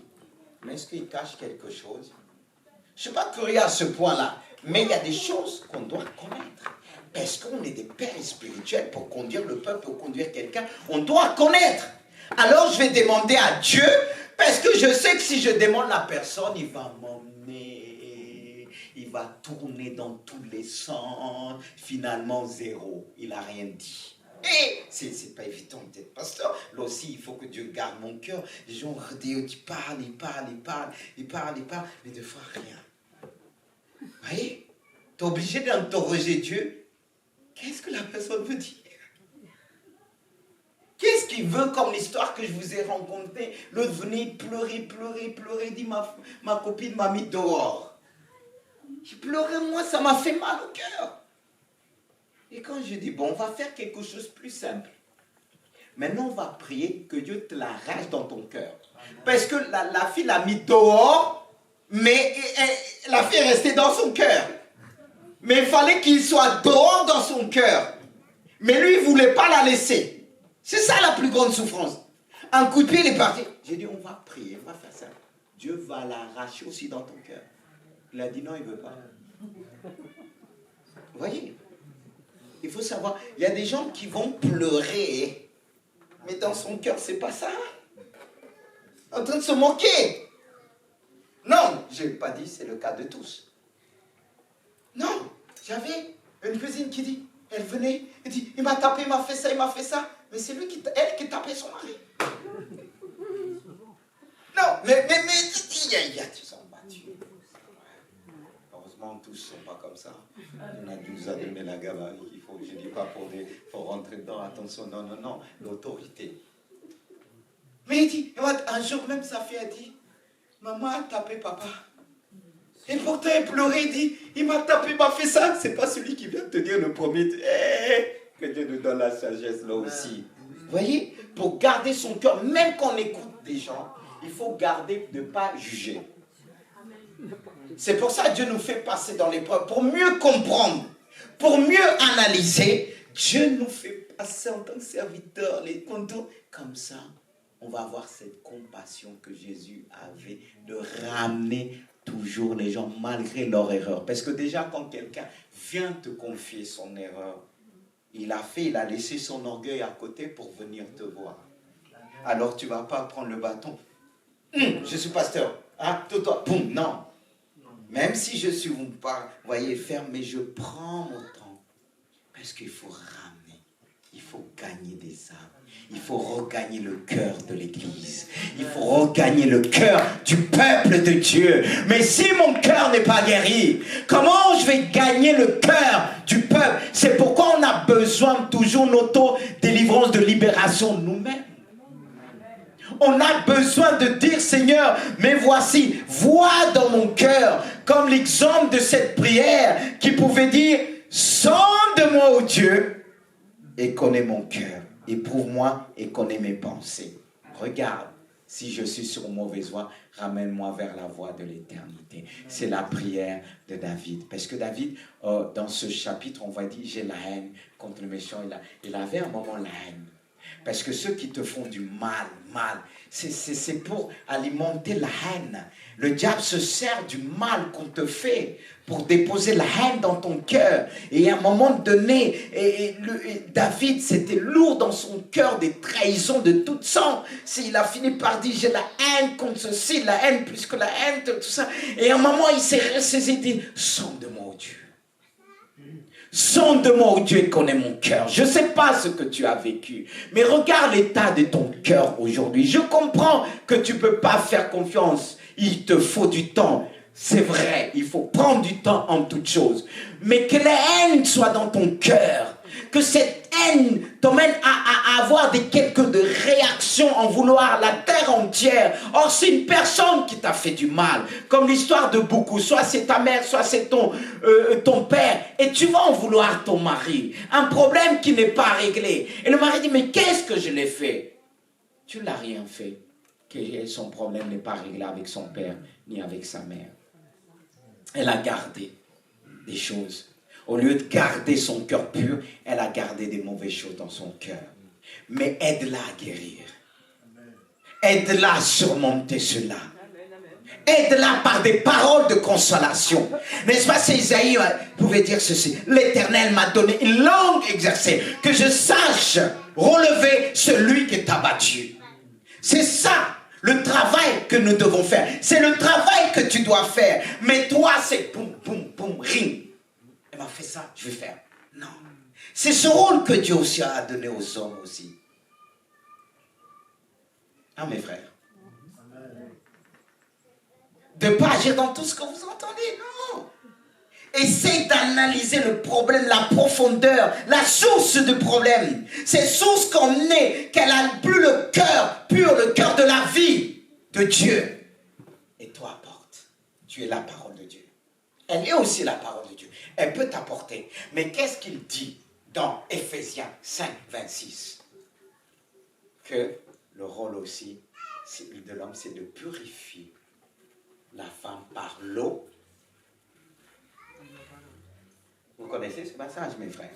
Mais est-ce qu'il cache quelque chose? Je ne suis pas curieux à ce point-là. Mais il y a des choses qu'on doit connaître. Parce qu'on est des pères spirituels pour conduire le peuple, pour conduire quelqu'un. On doit connaître. Alors je vais demander à Dieu, parce que je sais que si je demande à la personne, il va m'emmener, il va tourner dans tous les sens. Finalement, zéro. Il n'a rien dit. Et c'est pas évident d'être pasteur. Là aussi, il faut que Dieu garde mon cœur. Les gens parlent, mais des fois, rien. Vous voyez? Tu es obligé d'interroger Dieu. Qu'est-ce que la personne veut dire? Qu'est-ce qu'il veut comme l'histoire que je vous ai rencontrée? L'autre venait pleurer, dit ma copine m'a mis dehors. J'ai pleuré, moi, ça m'a fait mal au cœur. Et quand je dis, bon, on va faire quelque chose de plus simple. Maintenant, on va prier que Dieu te l'arrache dans ton cœur. Parce que la fille l'a mis dehors, mais la fille est restée dans son cœur. Mais il fallait qu'il soit dehors dans son cœur. Mais lui, il ne voulait pas la laisser. C'est ça la plus grande souffrance. Un coup de pied, il est parti. J'ai dit, on va prier, on va faire ça. Dieu va l'arracher aussi dans ton cœur. Il a dit non, il ne veut pas. Vous voyez? Il faut savoir, il y a des gens qui vont pleurer, mais dans son cœur, c'est pas ça. En train de se moquer. Non, je n'ai pas dit, c'est le cas de tous. Non, j'avais une cousine qui dit, elle venait, elle dit, il m'a tapé, il m'a fait ça, mais c'est elle qui tapait son mari. Non, mais il y a tous sont battus. Heureusement, tous ne sont pas comme ça. On nous a donné la gabarit, je ne dis pas pour rentrer dedans, attention, non, l'autorité. Mais il dit, un jour même sa fille a dit, maman a tapé papa. Et pourtant, il pleurait, il dit, il m'a tapé, il m'a fait ça. C'est pas celui qui vient te dire le premier. Que Dieu nous donne la sagesse là aussi. Vous voyez, pour garder son cœur, même quand on écoute des gens, il faut garder de ne pas juger. C'est pour ça que Dieu nous fait passer dans l'épreuve, pour mieux comprendre, pour mieux analyser. Dieu nous fait passer en tant que serviteur les contours. Comme ça, on va avoir cette compassion que Jésus avait de ramener toujours les gens malgré leur erreur. Parce que déjà, quand quelqu'un vient te confier son erreur, il a laissé son orgueil à côté pour venir te voir. Alors tu ne vas pas prendre le bâton. Je suis pasteur. Ah, toi, boum, non. Même si je suis, vous voyez, ferme, mais je prends mon temps. Parce qu'il faut ramener. Il faut gagner des âmes. Il faut regagner le cœur de l'Église. Il faut regagner le cœur du peuple de Dieu. Mais si mon cœur n'est pas guéri, comment je vais gagner le cœur du peuple? C'est pourquoi on a besoin toujours d'auto-délivrance, de libération nous-mêmes. On a besoin de dire, Seigneur, mais voici, vois dans mon cœur, comme l'exemple de cette prière qui pouvait dire, sonde-moi, ô Dieu, et connais mon cœur. Éprouve-moi et connais mes pensées. Regarde, si je suis sur une mauvaise voie, ramène-moi vers la voie de l'éternité. C'est la prière de David. Parce que David, dans ce chapitre, on va dire, j'ai la haine contre le méchant. Il avait un moment la haine. Parce que ceux qui te font du mal, c'est pour alimenter la haine. Le diable se sert du mal qu'on te fait pour déposer la haine dans ton cœur. Et à un moment donné, David, c'était lourd dans son cœur, des trahisons de toutes sortes. Il a fini par dire, j'ai la haine contre ceci, la haine plus que la haine, tout ça. Et à un moment, il s'est ressaisi, il dit, sonde-moi, ô Dieu. Sonde-moi, ô Dieu, et connais mon cœur. Je ne sais pas ce que tu as vécu, mais regarde l'état de ton cœur aujourd'hui. Je comprends que tu ne peux pas faire confiance. Il te faut du temps. C'est vrai, il faut prendre du temps en toutes choses. Mais que la haine soit dans ton cœur. Que cette haine t'emmène à avoir quelques de réactions en vouloir la terre entière. Or, c'est une personne qui t'a fait du mal. Comme l'histoire de beaucoup. Soit c'est ta mère, soit c'est ton père. Et tu vas en vouloir ton mari. Un problème qui n'est pas réglé. Et le mari dit, mais qu'est-ce que je l'ai fait? Tu ne l'as rien fait. Que son problème n'est pas réglé avec son père, ni avec sa mère. Elle a gardé des choses. Au lieu de garder son cœur pur, elle a gardé des mauvaises choses dans son cœur. Mais aide-la à guérir. Aide-la à surmonter cela. Aide-la par des paroles de consolation. N'est-ce pas, c'est Isaïe pouvait dire ceci. L'Éternel m'a donné une langue exercée, que je sache relever celui qui est abattu. C'est ça le travail que nous devons faire. C'est le travail que tu dois faire. Mais toi, c'est boum, boum, boum, ring. Elle m'a fait ça, je vais faire. Non. C'est ce rôle que Dieu aussi a donné aux hommes aussi. Ah, mes frères. De ne pas agir dans tout ce que vous entendez, non. Essaye d'analyser le problème, la profondeur, la source du problème. Ces sources qu'on est, qu'elle a plus le cœur pur, le cœur de la vie de Dieu. Et toi, apporte. Tu es la parole de Dieu. Elle est aussi la parole de Dieu. Elle peut t'apporter. Mais qu'est-ce qu'il dit dans Ephésiens 5, 26? Que le rôle aussi de l'homme, c'est de purifier la femme par l'eau. Vous connaissez ce passage, mes frères?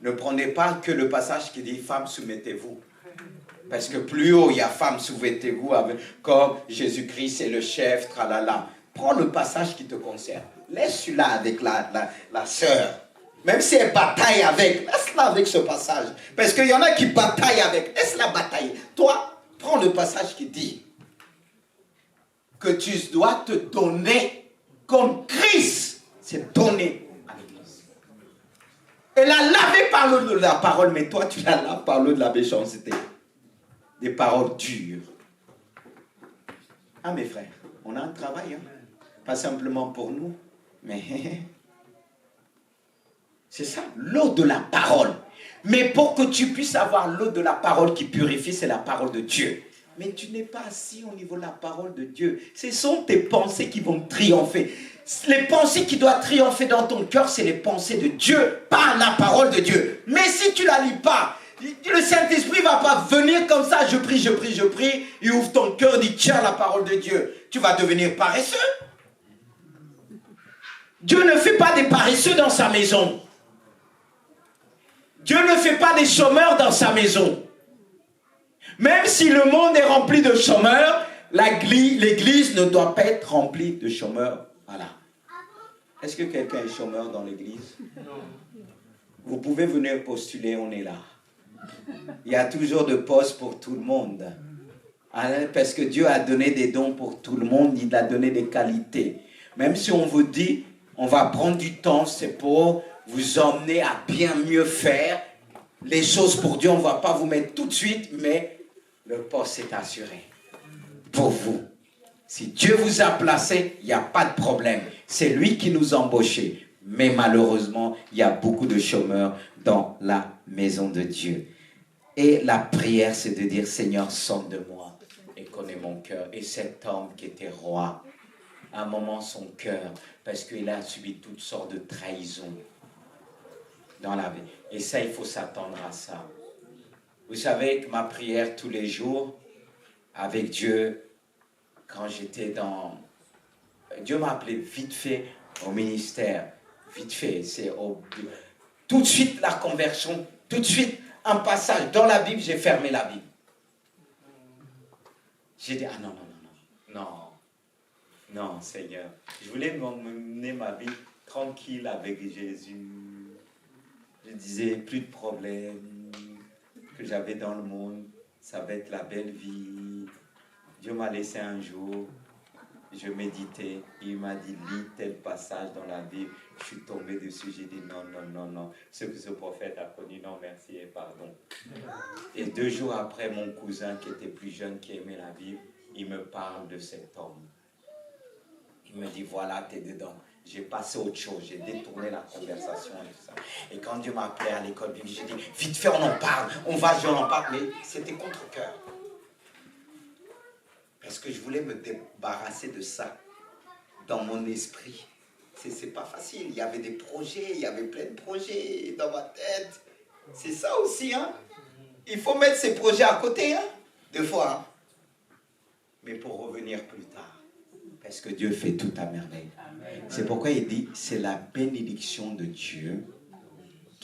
Ne prenez pas que le passage qui dit « Femmes, soumettez-vous ». Parce que plus haut, il y a « Femmes, soumettez-vous » comme Jésus-Christ est le chef, tralala. Prends le passage qui te concerne. Laisse celui-là avec la sœur. Même si elle bataille avec, laisse-la avec ce passage. Parce qu'il y en a qui bataillent avec. Laisse-la batailler. Toi, prends le passage qui dit que tu dois te donner comme Christ s'est donné à l'église. Elle a lavé par l'eau de la parole, mais toi tu la laves par l'eau de la méchanceté. Des paroles dures. Ah, mes frères, on a un travail, hein? Pas simplement pour nous, mais c'est ça, l'eau de la parole. Mais pour que tu puisses avoir l'eau de la parole qui purifie, c'est la parole de Dieu. Mais tu n'es pas assis au niveau de la parole de Dieu. Ce sont tes pensées qui vont triompher. Les pensées qui doivent triompher dans ton cœur, c'est les pensées de Dieu, par la parole de Dieu. Mais si tu ne la lis pas, le Saint-Esprit ne va pas venir comme ça, je prie, il ouvre ton cœur, dit tiens la parole de Dieu. Tu vas devenir paresseux. Dieu ne fait pas des paresseux dans sa maison. Dieu ne fait pas des chômeurs dans sa maison. Même si le monde est rempli de chômeurs, l'église ne doit pas être remplie de chômeurs. Voilà. Est-ce que quelqu'un est chômeur dans l'église? Vous pouvez venir postuler, on est là. Il y a toujours de postes pour tout le monde. Parce que Dieu a donné des dons pour tout le monde, il a donné des qualités. Même si on vous dit, on va prendre du temps, c'est pour vous emmener à bien mieux faire les choses pour Dieu. On ne va pas vous mettre tout de suite, mais le poste est assuré pour vous. Si Dieu vous a placé, il n'y a pas de problème. C'est lui qui nous a embauchés. Mais malheureusement, il y a beaucoup de chômeurs dans la maison de Dieu. Et la prière, c'est de dire, Seigneur, sonde de moi et connais mon cœur. Et cet homme qui était roi, à un moment, son cœur, parce qu'il a subi toutes sortes de trahisons dans la vie. Et ça, il faut s'attendre à ça. Vous savez que ma prière tous les jours avec Dieu, quand j'étais dans... Dieu m'a appelé vite fait au ministère. Vite fait, tout de suite la conversion, tout de suite un passage. Dans la Bible, j'ai fermé la Bible. J'ai dit, ah non, non, Seigneur. Je voulais mener ma vie tranquille avec Jésus. Je disais, plus de problèmes que j'avais dans le monde, ça va être la belle vie. Dieu m'a laissé un jour, je méditais, il m'a dit, lis tel passage dans la Bible. Je suis tombé dessus, j'ai dit non. Ce que ce prophète a connu, non merci et pardon. Et 2 jours après, mon cousin qui était plus jeune, qui aimait la Bible, il me parle de cet homme. Il me dit, voilà, t'es dedans. J'ai passé autre chose, j'ai détourné la conversation et tout ça. Et quand Dieu m'a appelé à l'école biblique, j'ai dit, vite fait, on en parle, on en parle. Mais c'était contre-cœur. Parce que je voulais me débarrasser de ça dans mon esprit. C'est pas facile. Il y avait des projets, il y avait plein de projets dans ma tête. C'est ça aussi, hein. Il faut mettre ces projets à côté, hein, des fois. Hein. Mais pour revenir plus tard. Parce que Dieu fait tout à merveille. C'est pourquoi il dit, c'est la bénédiction de Dieu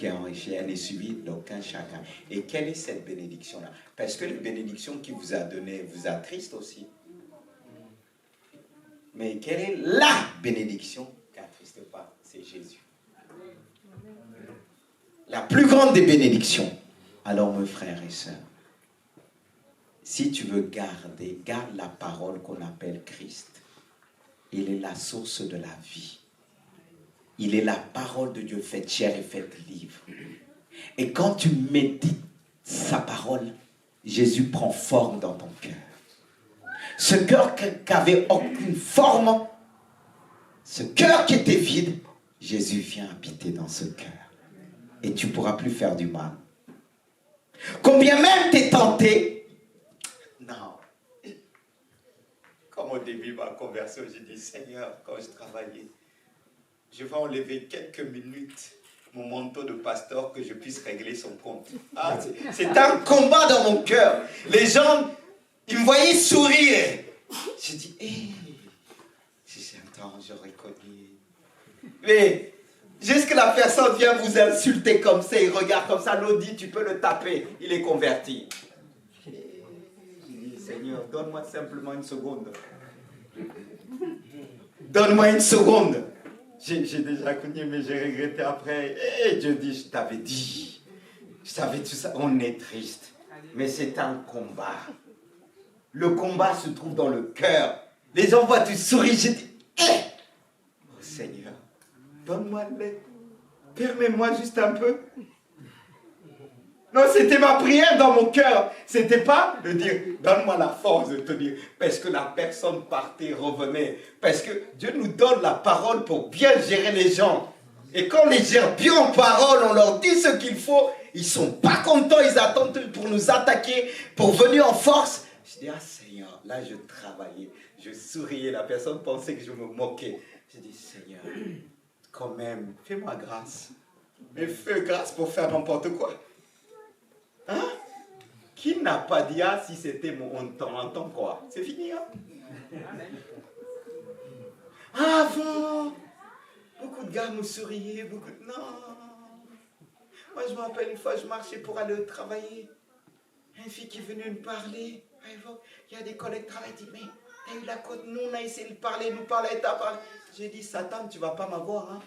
qui enrichit, elle est suivie d'aucun chacun. Et quelle est cette bénédiction-là? Parce que les bénédictions qu'il vous a données vous attristent aussi. Mais quelle est la bénédiction qui n'attriste pas? C'est Jésus. La plus grande des bénédictions. Alors, mes frères et sœurs, si tu veux garde la parole qu'on appelle Christ. Il est la source de la vie. Il est la parole de Dieu faite chair et faite livre. Et quand tu médites sa parole, Jésus prend forme dans ton cœur. Ce cœur qui n'avait aucune forme, ce cœur qui était vide, Jésus vient habiter dans ce cœur. Et tu ne pourras plus faire du mal. Combien même tu es tenté, non. Comme au début de ma conversion, j'ai dit, Seigneur, quand je travaillais, je vais enlever quelques minutes mon manteau de pasteur que je puisse régler son compte. Ah, c'est un combat dans mon cœur. Les gens, ils me voyaient sourire. J'ai dit, si c'est un temps, j'aurais connu. Mais, jusque la personne vient vous insulter comme ça, il regarde comme ça, l'autre dit, tu peux le taper, il est converti. J'ai dit, Seigneur, donne-moi simplement une seconde. Donne-moi une seconde. J'ai déjà connu, mais j'ai regretté après. Et Dieu dit, je t'avais dit. Je savais tout ça. On est triste. Mais c'est un combat. Le combat se trouve dans le cœur. Les gens voient, tu souris. Je dis, oh Seigneur, donne-moi le lait. Permets-moi juste un peu. Non, c'était ma prière dans mon cœur. C'était pas de dire, donne-moi la force de te dire. Parce que la personne partait, revenait. Parce que Dieu nous donne la parole pour bien gérer les gens. Et quand on les gère bien en parole, on leur dit ce qu'il faut. Ils sont pas contents, ils attendent pour nous attaquer, pour venir en force. Je dis, ah Seigneur, là je travaillais. Je souriais, la personne pensait que je me moquais. Je dis, Seigneur, quand même, fais-moi grâce. Mais fais grâce pour faire n'importe quoi. Hein? Qui n'a pas dit ah si c'était mon temps quoi? C'est fini hein? Avant, beaucoup de gars me souriaient, beaucoup de... Non. Moi je me rappelle une fois, je marchais pour aller travailler. Une fille qui est venue me parler. Il y a des collègues qui travaillent, dit mais t'as eu la côte, nous on a essayé de parler, nous parler, t'as parlé. J'ai dit Satan, tu vas pas m'avoir hein?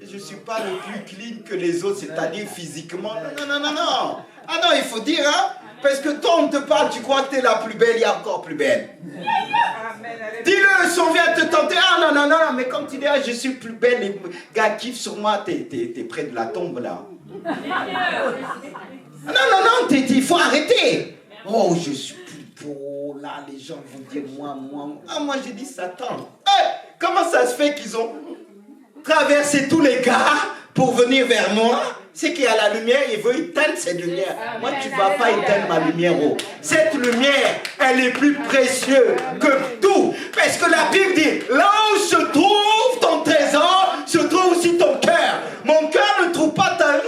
Je ne suis pas le plus clean que les autres, c'est-à-dire physiquement. Non. Ah non, il faut dire, hein. Parce que toi, on te parle, tu crois que tu es la plus belle, il y a encore plus belle. Dis-le, si on vient te tenter, ah non, mais quand tu dis, ah, je suis plus belle, les gars kiffent sur moi, t'es près de la tombe, là. Non, il faut arrêter. Oh, je suis plus beau, là, les gens vont dire, moi. Ah, moi, j'ai dit, Satan. Comment ça se fait qu'ils ont traverser tous les gars pour venir vers moi? C'est qu'il y a la lumière, il veut éteindre cette lumière. Moi, tu ne vas pas éteindre ma lumière. Oh. Cette lumière, elle est plus précieuse que tout. Parce que la Bible dit, là où se trouve ton trésor, se trouve aussi ton cœur. Mon cœur ne trouve pas ta...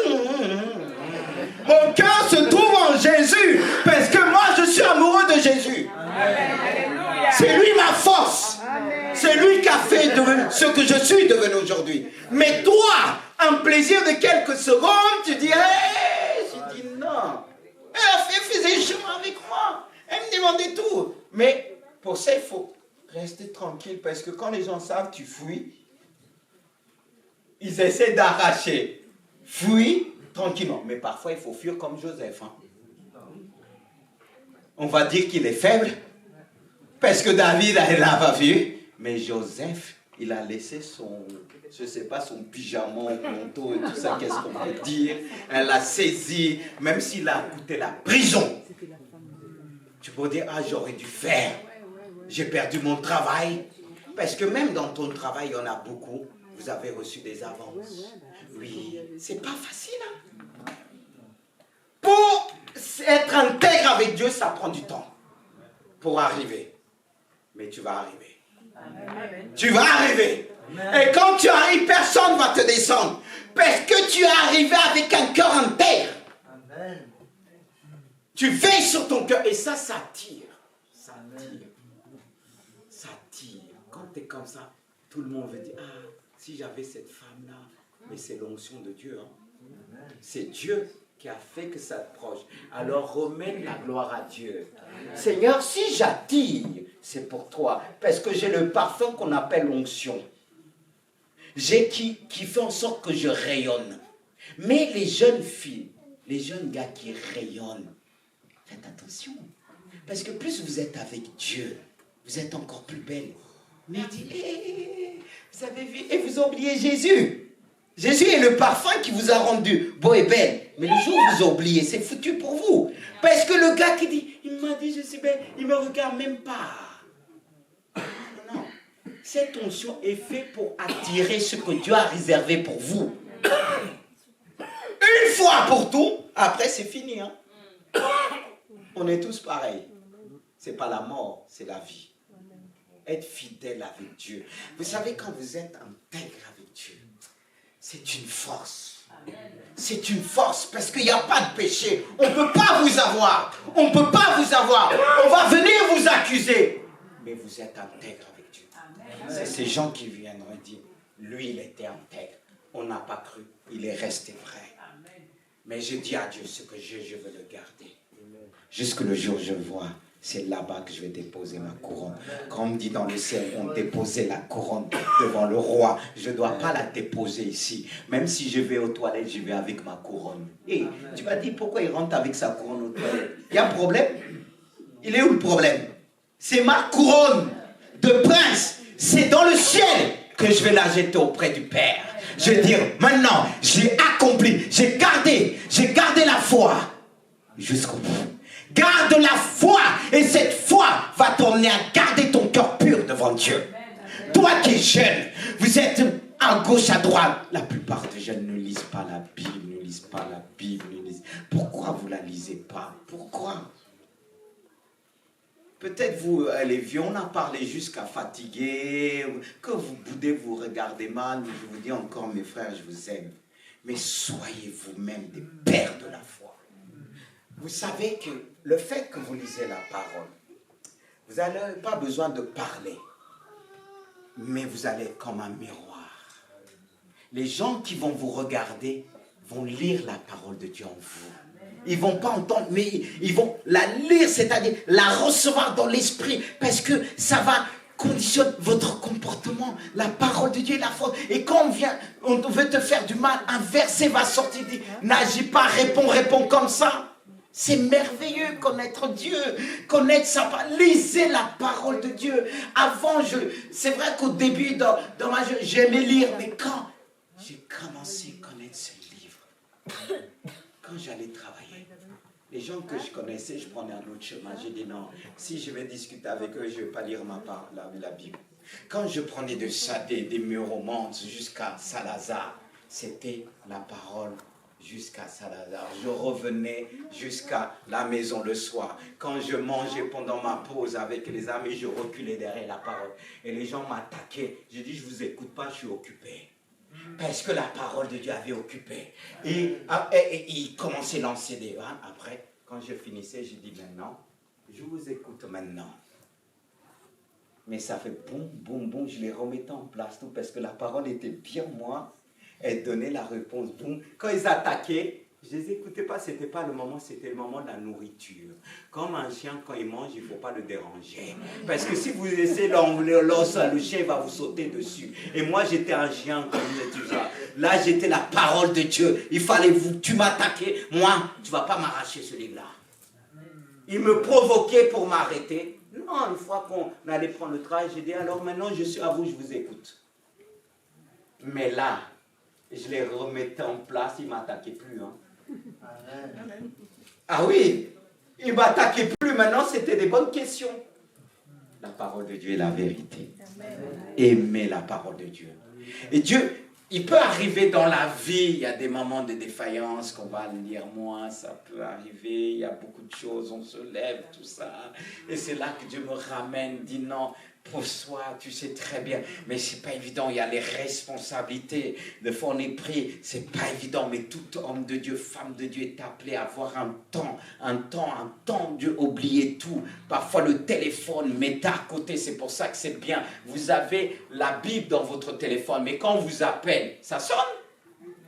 Mon cœur se trouve en Jésus. Parce que moi, je suis amoureux de Jésus. C'est lui ma force. C'est lui qui a fait ce que je suis devenu aujourd'hui. Mais toi, un plaisir de quelques secondes, tu dis, je dis non. Elle faisait chemin avec moi. Elle me demandait tout. Mais pour ça, il faut rester tranquille parce que quand les gens savent, tu fuis, ils essaient d'arracher. Fuis tranquillement. Mais parfois, il faut fuir comme Joseph. Hein. On va dire qu'il est faible parce que David, elle l'a pas vu. Mais Joseph, il a laissé son, je ne sais pas, son pyjama, manteau et tout ça, qu'est-ce qu'on peut dire. Elle l'a saisi, même s'il a coûté la prison. Tu peux dire, ah, j'aurais dû faire. J'ai perdu mon travail. Parce que même dans ton travail, il y en a beaucoup. Vous avez reçu des avances. Oui, c'est pas facile. Hein? Pour être intègre avec Dieu, ça prend du temps. Pour arriver. Mais tu vas arriver. Amen. Tu vas arriver. Amen. Et quand tu arrives, personne ne va te descendre. Parce que tu es arrivé avec un cœur intègre. Amen. Tu veilles sur ton cœur. Et ça tire. Ça tire. Ça tire. Quand tu es comme ça, tout le monde veut dire, ah, si j'avais cette femme-là. Mais c'est l'onction de Dieu. Hein. C'est Dieu qui a fait que ça te proche. Alors remets la gloire à Dieu. Seigneur, si j'attire, c'est pour toi. Parce que j'ai le parfum qu'on appelle l'onction. J'ai qui fait en sorte que je rayonne. Mais les jeunes filles, les jeunes gars qui rayonnent, faites attention. Parce que plus vous êtes avec Dieu, vous êtes encore plus belle. Mais il dit, vous avez vu, et vous oubliez Jésus. Jésus est le parfum qui vous a rendu beau et belle. Mais le jour où vous oubliez, c'est foutu pour vous. Parce que le gars qui dit, il m'a dit je suis belle, il ne me regarde même pas. Non. Cette onction est faite pour attirer ce que Dieu a réservé pour vous. Une fois pour tout, après c'est fini. Hein? On est tous pareils. Ce n'est pas la mort, c'est la vie. Être fidèle avec Dieu. Vous savez, quand vous êtes intègre avec Dieu, c'est une force. C'est une force parce qu'il n'y a pas de péché. On ne peut pas vous avoir. On ne peut pas vous avoir. On va venir vous accuser. Mais vous êtes intègre avec Dieu. C'est ces gens qui viendront dire, lui, il était intègre. On n'a pas cru. Il est resté vrai. Mais je dis à Dieu ce que je veux le garder. Jusque le jour où je vois. C'est là-bas que je vais déposer ma couronne. Quand on me dit dans le ciel, on déposait la couronne devant le roi. Je ne dois pas la déposer ici. Même si je vais aux toilettes, je vais avec ma couronne. Et tu m'as dit pourquoi il rentre avec sa couronne aux toilettes? Il y a un problème? Il est où le problème? C'est ma couronne de prince. C'est dans le ciel que je vais la jeter auprès du Père. Je vais dire, maintenant, j'ai accompli, j'ai gardé la foi jusqu'au bout. Garde la foi et cette foi va t'emmener à garder ton cœur pur devant Dieu. Toi qui es jeune, vous êtes à gauche, à droite. La plupart des jeunes ne lisent pas la Bible, ne lisent pas la Bible. Pourquoi vous ne la lisez pas? Pourquoi? Peut-être vous, les vieux, on a parlé jusqu'à fatiguer, que vous boudez, vous regardez mal. Je vous dis encore, mes frères, je vous aime. Mais soyez vous-même des pères de la foi. Vous savez que le fait que vous lisez la parole, vous n'avez pas besoin de parler, mais vous allez être comme un miroir. Les gens qui vont vous regarder vont lire la parole de Dieu en vous. Ils ne vont pas entendre, mais ils vont la lire, c'est-à-dire la recevoir dans l'esprit, parce que ça va conditionner votre comportement. La parole de Dieu est la foi. Et quand on veut te faire du mal, un verset va sortir, dit, n'agis pas, réponds comme ça. C'est merveilleux connaître Dieu, connaître sa parole. Lisez la parole de Dieu. Avant, c'est vrai qu'au début, dans ma vie, j'aimais lire, mais quand j'ai commencé à connaître ce livre, quand j'allais travailler, les gens que je connaissais, je prenais un autre chemin. J'ai dit non, si je vais discuter avec eux, je ne vais pas lire la Bible. Quand je prenais de ça, des Muromantes jusqu'à Salazar, c'était la parole. Jusqu'à Salazar. Je revenais jusqu'à la maison le soir. Quand je mangeais pendant ma pause avec les amis, je reculais derrière la parole. Et les gens m'attaquaient. Je dis, je ne vous écoute pas, je suis occupé. Parce que la parole de Dieu avait occupé. Et il commençait à lancer des vannes. Après, quand je finissais, je dis maintenant, je vous écoute maintenant. Mais ça fait boum, je les remettais en place tout parce que la parole était bien moi. Elle donnait la réponse, boum. Quand ils attaquaient, je ne les écoutais pas, c'était pas le moment, c'était le moment de la nourriture. Comme un chien, quand il mange, il ne faut pas le déranger. Parce que si vous laissez l'os, le chien va vous sauter dessus. Et moi, j'étais un chien comme tout ça. Là, j'étais la parole de Dieu. Il fallait tu m'attaquer. Moi, tu ne vas pas m'arracher ce livre-là. Il me provoquait pour m'arrêter. Non, une fois qu'on allait prendre le travail, j'ai dit, alors maintenant, je suis à vous, je vous écoute. Mais là, je les remettais en place, ils ne m'attaquaient plus. Hein. Ah oui, ils ne m'attaquaient plus. Maintenant, c'était des bonnes questions. La parole de Dieu est la vérité. Aimez la parole de Dieu. Et Dieu, il peut arriver dans la vie, il y a des moments de défaillance qu'on va lire moins, ça peut arriver, il y a beaucoup de choses, on se lève, tout ça. Et c'est là que Dieu me ramène, dit non. Pour soi, tu sais très bien, mais c'est pas évident, il y a les responsabilités. Des fois on est pris, c'est pas évident, mais tout homme de Dieu, femme de Dieu est appelé à avoir un temps, Dieu oubliez tout. Parfois le téléphone, mettez à côté, c'est pour ça que c'est bien. Vous avez la Bible dans votre téléphone, mais quand on vous appelle, ça sonne.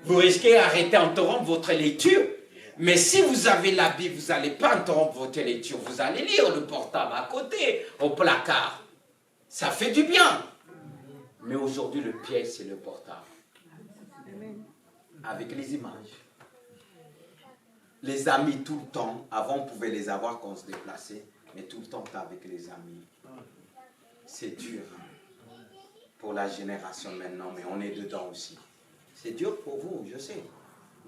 Vous risquez d'arrêter d'interrompre votre lecture. Mais si vous avez la Bible, vous n'allez pas interrompre votre lecture. Vous allez lire le portable à côté, au placard. Ça fait du bien. Mais aujourd'hui, le piège, c'est le portable. Avec les images. Les amis tout le temps. Avant, on pouvait les avoir quand on se déplaçait. Mais tout le temps, tu es avec les amis. C'est dur. Pour la génération maintenant. Mais on est dedans aussi. C'est dur pour vous, je sais.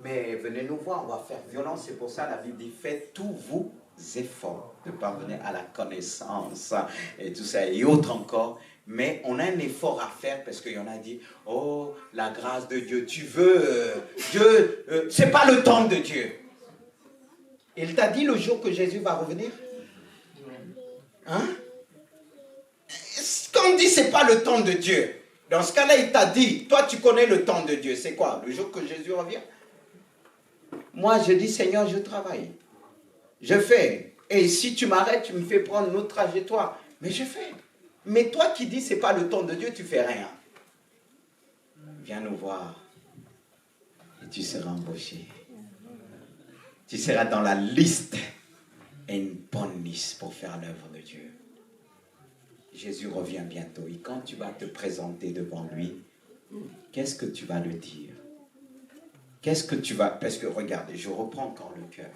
Mais venez nous voir, on va faire violence. C'est pour ça la Bible dit, faites tous vos efforts de parvenir à la connaissance et tout ça et autres encore. Mais on a un effort à faire parce qu'il y en a dit, oh, la grâce de Dieu, tu veux, Dieu, c'est pas le temps de Dieu. Il t'a dit le jour que Jésus va revenir? Hein? Quand on dit c'est pas le temps de Dieu, dans ce cas-là, il t'a dit, toi tu connais le temps de Dieu, c'est quoi? Le jour que Jésus revient? Moi, je dis, Seigneur, je travaille. Je fais. Et si tu m'arrêtes, tu me fais prendre une autre trajectoire. Mais je fais. Mais toi qui dis, c'est pas le temps de Dieu, tu fais rien. Viens nous voir. Et tu seras embauché. Tu seras dans la liste. Et une bonne liste pour faire l'œuvre de Dieu. Jésus revient bientôt. Et quand tu vas te présenter devant lui, qu'est-ce que tu vas lui dire? Qu'est-ce que tu vas... Parce que regardez, je reprends encore le cœur.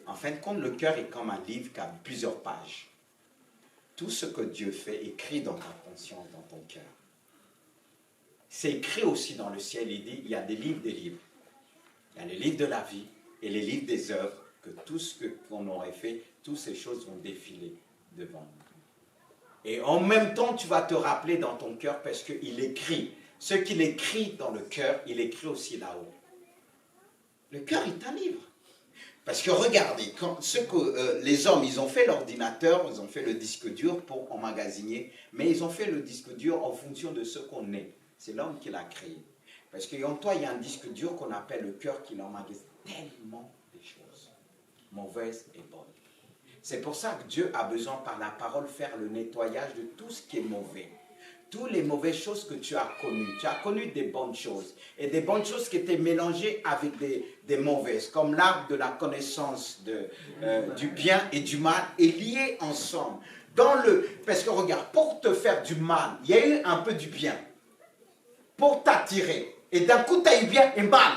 En fin de compte, le cœur est comme un livre qui a plusieurs pages. Tout ce que Dieu fait est écrit dans ta conscience, dans ton cœur. C'est écrit aussi dans le ciel. Il dit, il y a des livres. Il y a les livres de la vie et les livres des œuvres, que tout ce qu'on aurait fait, toutes ces choses vont défiler devant nous. Et en même temps, tu vas te rappeler dans ton cœur parce qu'il écrit. Ce qu'il écrit dans le cœur, il écrit aussi là-haut. Le cœur est un livre. Parce que regardez, les hommes, ils ont fait l'ordinateur, ils ont fait le disque dur pour emmagasiner, mais ils ont fait le disque dur en fonction de ce qu'on est. C'est l'homme qui l'a créé. Parce qu'en toi, il y a un disque dur qu'on appelle le cœur qui emmagasine tellement de choses, mauvaises et bonnes. C'est pour ça que Dieu a besoin, par la parole, de faire le nettoyage de tout ce qui est mauvais. Toutes les mauvaises choses que tu as connues. Tu as connu des bonnes choses. Et des bonnes choses qui étaient mélangées avec des mauvaises. Comme l'arbre de la connaissance du bien et du mal est lié ensemble. Parce que regarde, pour te faire du mal, il y a eu un peu du bien. Pour t'attirer. Et d'un coup, tu as eu bien et mal.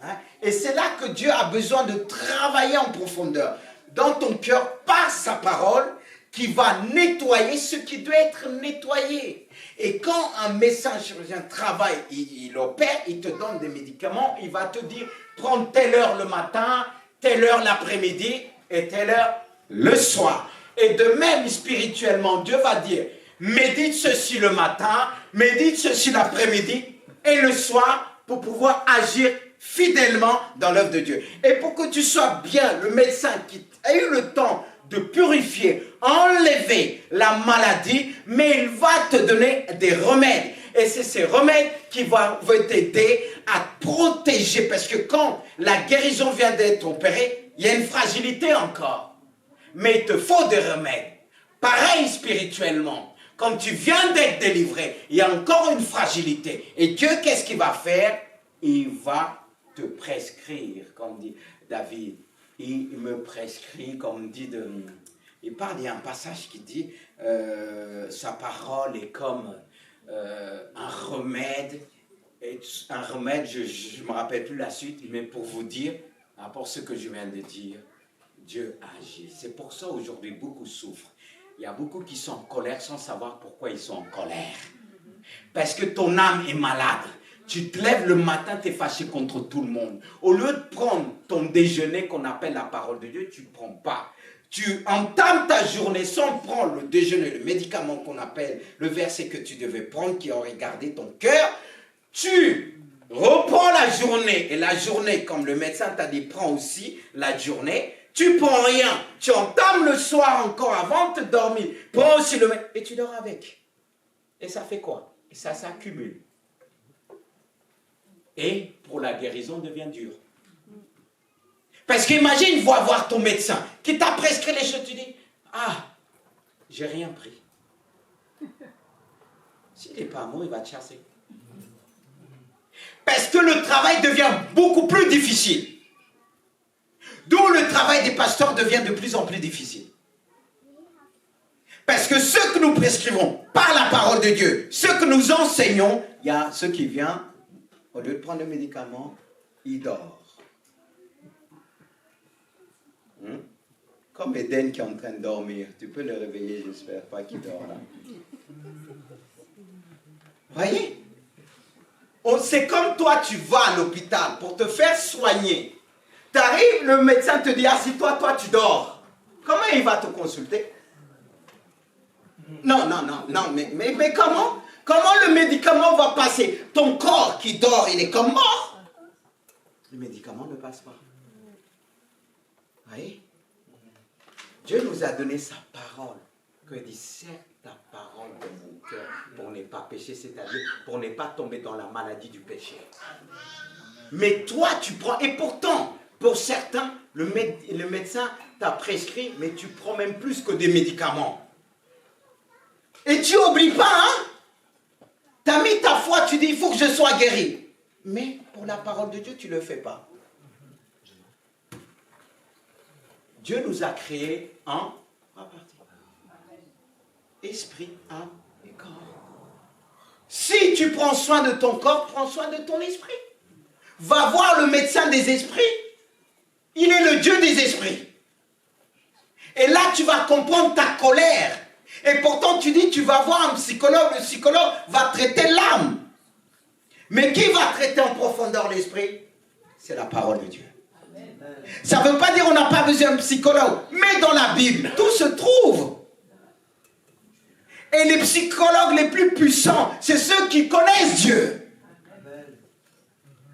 Hein? Et c'est là que Dieu a besoin de travailler en profondeur. Dans ton cœur, par sa parole, qui va nettoyer ce qui doit être nettoyé. Et quand un médecin chirurgien travaille, il opère, il te donne des médicaments, il va te dire, prends telle heure le matin, telle heure l'après-midi et telle heure le soir. Et de même, spirituellement, Dieu va dire, médite ceci le matin, médite ceci l'après-midi et le soir pour pouvoir agir fidèlement dans l'œuvre de Dieu. Et pour que tu sois bien, le médecin qui a eu le temps de purifier, enlever la maladie, mais il va te donner des remèdes. Et c'est ces remèdes qui vont t'aider à te protéger. Parce que quand la guérison vient d'être opérée, il y a une fragilité encore. Mais il te faut des remèdes. Pareil spirituellement. Quand tu viens d'être délivré, il y a encore une fragilité. Et Dieu, qu'est-ce qu'il va faire? Il va te prescrire, comme dit David. Il me prescrit, comme dit il parle, il y a un passage qui dit sa parole est comme un remède. Et un remède, je ne me rappelle plus la suite, mais pour vous dire, pour ce que je viens de dire, Dieu agit. C'est pour ça aujourd'hui beaucoup souffrent. Il y a beaucoup qui sont en colère sans savoir pourquoi ils sont en colère. Parce que ton âme est malade. Tu te lèves le matin, tu es fâché contre tout le monde. Au lieu de prendre ton déjeuner qu'on appelle la parole de Dieu, tu ne prends pas. Tu entames ta journée sans prendre le déjeuner, le médicament qu'on appelle, le verset que tu devais prendre qui aurait gardé ton cœur. Tu reprends la journée. Et la journée, comme le médecin t'a dit, prends aussi la journée. Tu prends rien. Tu entames le soir encore avant de te dormir. Prends aussi le... Et tu dors avec. Et ça fait quoi? Et ça s'accumule. Et pour la guérison devient dur. Parce qu'imagine, va voir ton médecin qui t'a prescrit les choses, tu dis, ah, j'ai rien pris. S'il n'est pas amour, il va te chasser. Parce que le travail devient beaucoup plus difficile. D'où le travail des pasteurs devient de plus en plus difficile. Parce que ce que nous prescrivons par la parole de Dieu, ce que nous enseignons, il y a ceux qui viennent, au lieu de prendre le médicament, ils dorment. Comme Eden qui est en train de dormir. Tu peux le réveiller, j'espère pas qu'il dort là. Voyez? C'est comme toi, tu vas à l'hôpital pour te faire soigner. Tu arrives, le médecin te dit, assis-toi, toi tu dors. Comment il va te consulter? Non, mais comment? Comment le médicament va passer? Ton corps qui dort, il est comme mort. Le médicament ne passe pas. Voyez? Dieu nous a donné sa parole. Que dit, serre ta parole dans mon cœur pour ne pas pécher, c'est-à-dire pour ne pas tomber dans la maladie du péché. Mais toi, tu prends, et pourtant, pour certains, le médecin t'a prescrit, mais tu prends même plus que des médicaments. Et tu n'oublies pas, hein? Tu as mis ta foi, tu dis, il faut que je sois guéri. Mais pour la parole de Dieu, tu ne le fais pas. Dieu nous a créés en esprit, âme et corps. Si tu prends soin de ton corps, prends soin de ton esprit. Va voir le médecin des esprits. Il est le Dieu des esprits. Et là, tu vas comprendre ta colère. Et pourtant, tu dis, tu vas voir un psychologue. Le psychologue va traiter l'âme. Mais qui va traiter en profondeur l'esprit? C'est la parole de Dieu. Ça ne veut pas dire qu'on n'a pas besoin d'un psychologue. Mais dans la Bible, tout se trouve. Et les psychologues les plus puissants, c'est ceux qui connaissent Dieu.